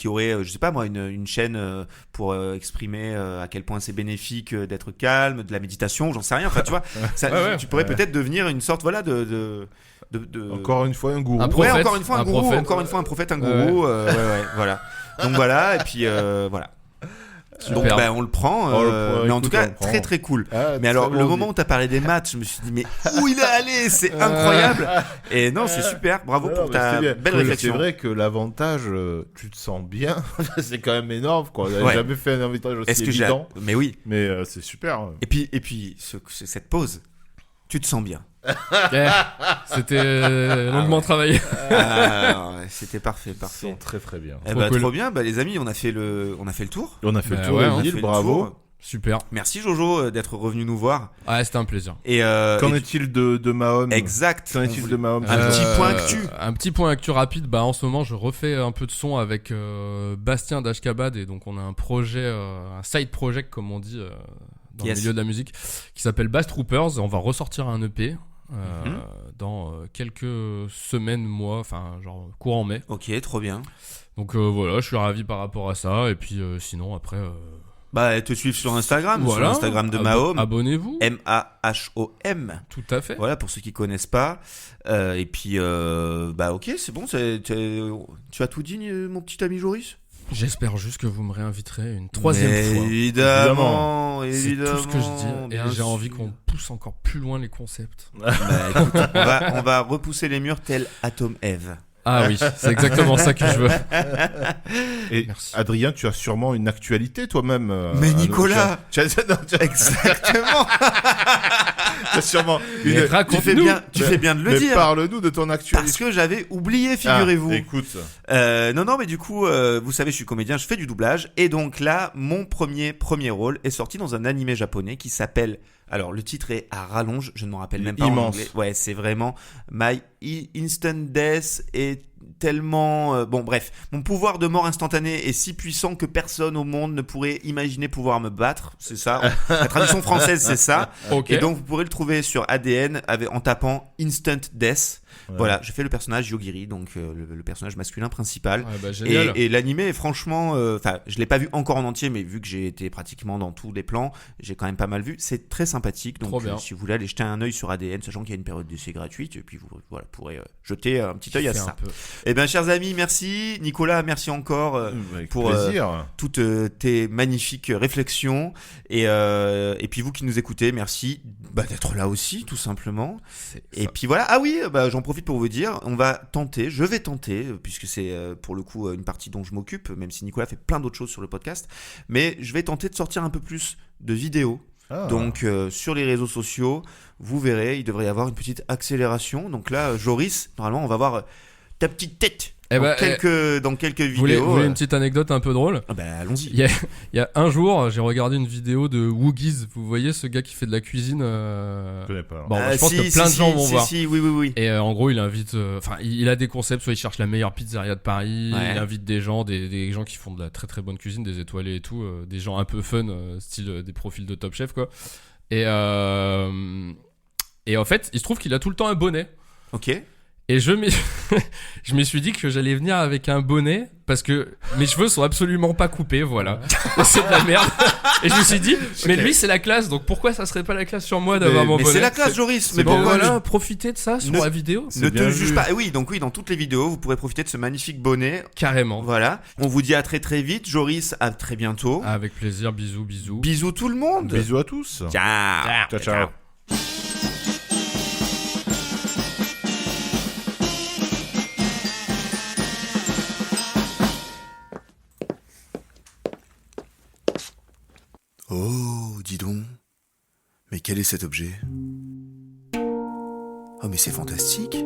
aurait je sais pas moi une chaîne pour exprimer à quel point c'est bénéfique d'être calme, de la méditation, j'en sais rien, enfin tu vois ça, Ouais. tu pourrais peut-être devenir une sorte voilà de Encore une fois, un gourou. Un ouais, prophète, encore une fois un un gourou, prophète. encore une fois un prophète, un gourou, ouais, voilà. Donc voilà, et puis voilà. Donc Super. on le prend, On le prend, mais en écoute, tout cas on le prend. très très cool. Ah, Mais alors très le bon moment où t'as parlé des maths, je me suis dit mais où il est allé, c'est incroyable. Et non, c'est super, bravo Non, pour mais ta c'est bien. belle Cool. réflexion. C'est vrai que l'avantage, tu te sens bien. C'est quand même énorme quoi. J'avais Ouais. jamais fait un avantage aussi Est-ce que j'ai évident. Mais oui. Mais c'est super. Et puis cette pause, tu te sens bien. Ouais. C'était longuement travaillé. Ah, ouais, c'était parfait. Ils sont très très bien. Eh Trop bah, cool. trop bien, bah les amis, on a fait le tour. On a fait Bah le tour ouais, de on a l'île, fait le bravo. tour. Super. Merci Jojo d'être revenu nous voir. Ouais, c'était un plaisir. Et Qu'en et- est-il de Mahom exact. Qu'en est-il de Mahom Un petit point actu. Un petit point actu rapide. Bah, en ce moment, je refais un peu de son avec Bastien d'Ashkabad, et donc on a un projet, un side project comme on dit dans Yes. le milieu de la musique, qui s'appelle Bass Troopers. On va ressortir un EP dans quelques semaines, mois, enfin genre courant mai. Ok, trop bien. Donc voilà, je suis ravi par rapport à ça. Et puis sinon après, Bah, te suivre sur Instagram, voilà. sur l'Instagram de Mahom. Abonnez-vous. M-A-H-O-M. Tout à fait. Voilà, pour ceux qui connaissent pas. Et puis, bah, ok, c'est bon. Tu as tout dit, mon petit ami Joris? J'espère juste que vous me réinviterez une troisième fois. Évidemment, C'est évidemment. tout ce que je dis. Et bien j'ai envie sûr. qu'on pousse encore plus loin les concepts. Bah, écoute, on va repousser les murs tel Atom Eve. Ah oui, c'est exactement ça que je veux. Et Merci. Adrien, tu as sûrement une actualité toi-même. Mais à nous- Nicolas tu as Exactement. sûrement Mais une. raconte-nous. Tu fais bien de le Mais dire. parle-nous de ton actualité. Parce que j'avais oublié, figurez-vous. Ah, écoute. Non, mais du coup, vous savez, je suis comédien, je fais du doublage. Et donc là, mon premier rôle est sorti dans un animé japonais qui s'appelle... Alors, le titre est à rallonge, je ne m'en rappelle même pas en Immense. anglais. Ouais, c'est vraiment... My Instant Death est tellement... bon, bref. Mon pouvoir de mort instantanée est si puissant que personne au monde ne pourrait imaginer pouvoir me battre. C'est ça. La traduction française, c'est ça. Ok. Et donc, vous pourrez le trouver sur ADN en tapant Instant Death. Ouais. Voilà, je fais le personnage Yogiri, donc le personnage masculin principal. Ouais, bah, génial. Et l'animé est franchement, je l'ai pas vu encore en entier, mais vu que j'ai été pratiquement dans tous les plans, j'ai quand même pas mal vu. C'est très sympathique, Trop donc bien. si vous voulez aller jeter un œil sur ADN, sachant qu'il y a une période d'essai gratuite, et puis vous pourrez jeter un petit œil à Kiffer un ça. peu. Eh bien, chers amis, merci. Nicolas, merci encore Avec pour plaisir. toutes tes magnifiques réflexions. Et puis vous qui nous écoutez, merci d'être là aussi, tout simplement. C'est Et ça. puis voilà, j'en profite pour vous dire, je vais tenter, puisque c'est pour le coup une partie dont je m'occupe, même si Nicolas fait plein d'autres choses sur le podcast, mais je vais tenter de sortir un peu plus de vidéos. Ah. Donc sur les réseaux sociaux, vous verrez, il devrait y avoir une petite accélération. Donc là, Joris, normalement, on va voir ta petite tête dans quelques Vous voulez vidéos. une petite anecdote un peu drôle? Allons-y. Il y a un jour, j'ai regardé une vidéo de Woogies. Vous voyez ce gars qui fait de la cuisine Je connais pas. Bon, je pense que plein de gens vont voir. Oui. Et en gros, il invite. Il a des concepts. Soit il cherche la meilleure pizzeria de Paris. Ouais. Il invite des gens, des gens qui font de la très très bonne cuisine, des étoilés et tout, des gens un peu fun, style des profils de Top Chef quoi. Et en fait, il se trouve qu'il a tout le temps un bonnet. Ok. Et je me suis dit que j'allais venir avec un bonnet parce que mes cheveux sont absolument pas coupés, voilà. C'est de la merde. Et je me suis dit, mais lui c'est la classe, donc pourquoi ça serait pas la classe sur moi d'avoir mon Mais bonnet? c'est la classe, Joris. Mais bon, pourquoi voilà, profitez de ça sur la vidéo. ne te bien juge vu. pas. Oui, donc dans toutes les vidéos, vous pourrez profiter de ce magnifique bonnet. Carrément. Voilà. On vous dit à très très vite. Joris, à très bientôt. Avec plaisir, bisous. Bisous tout le monde. Bisous à tous. Ciao. Ciao. Oh, dis donc. Mais quel est cet objet? Oh, mais c'est fantastique.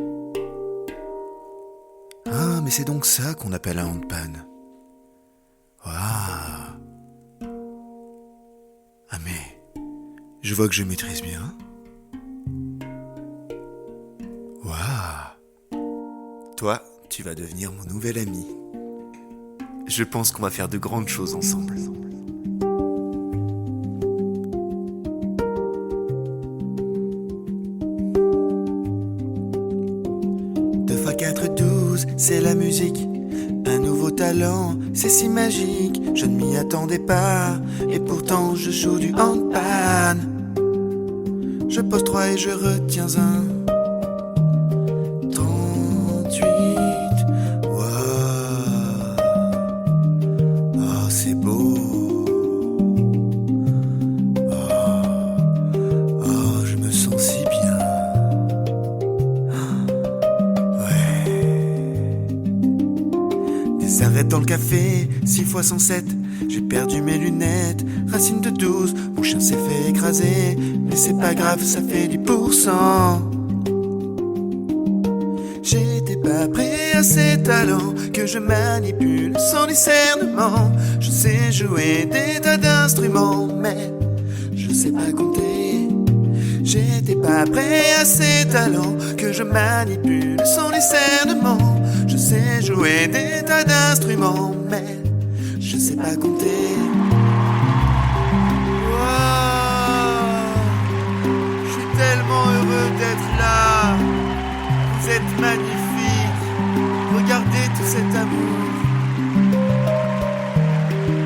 Ah, mais c'est donc ça qu'on appelle un handpan. Waouh. Ah, mais je vois que je maîtrise bien. Waouh. Toi, tu vas devenir mon nouvel ami. Je pense qu'on va faire de grandes choses ensemble. Fa 4 12, c'est la musique. Un nouveau talent, c'est si magique. Je ne m'y attendais pas, et pourtant je joue du handpan. Je pose 3 et je retiens un. 38. Waouh. Oh, c'est beau. Oh, je me sens si bien. Des arrêts dans le café, 6 fois 107. J'ai perdu mes lunettes, racine de 12. Mon chien s'est fait écraser, mais c'est pas grave, ça fait 10%. J'étais pas prêt à ces talents que je manipule sans discernement. Je sais jouer des tas d'instruments, mais je sais pas compter. J'étais pas prêt à ces talents que je manipule sans discernement. Je sais jouer des tas d'instruments, mais je sais pas compter. Wow, je suis tellement heureux d'être là. Vous êtes magnifiques. Regardez tout cet amour.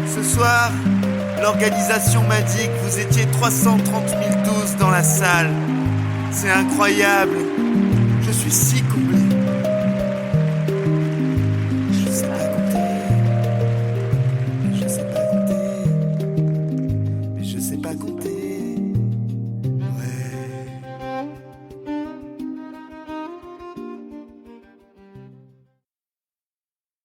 Ce soir, l'organisation m'a dit que vous étiez 330 012 dans la salle. C'est incroyable. Je suis si content.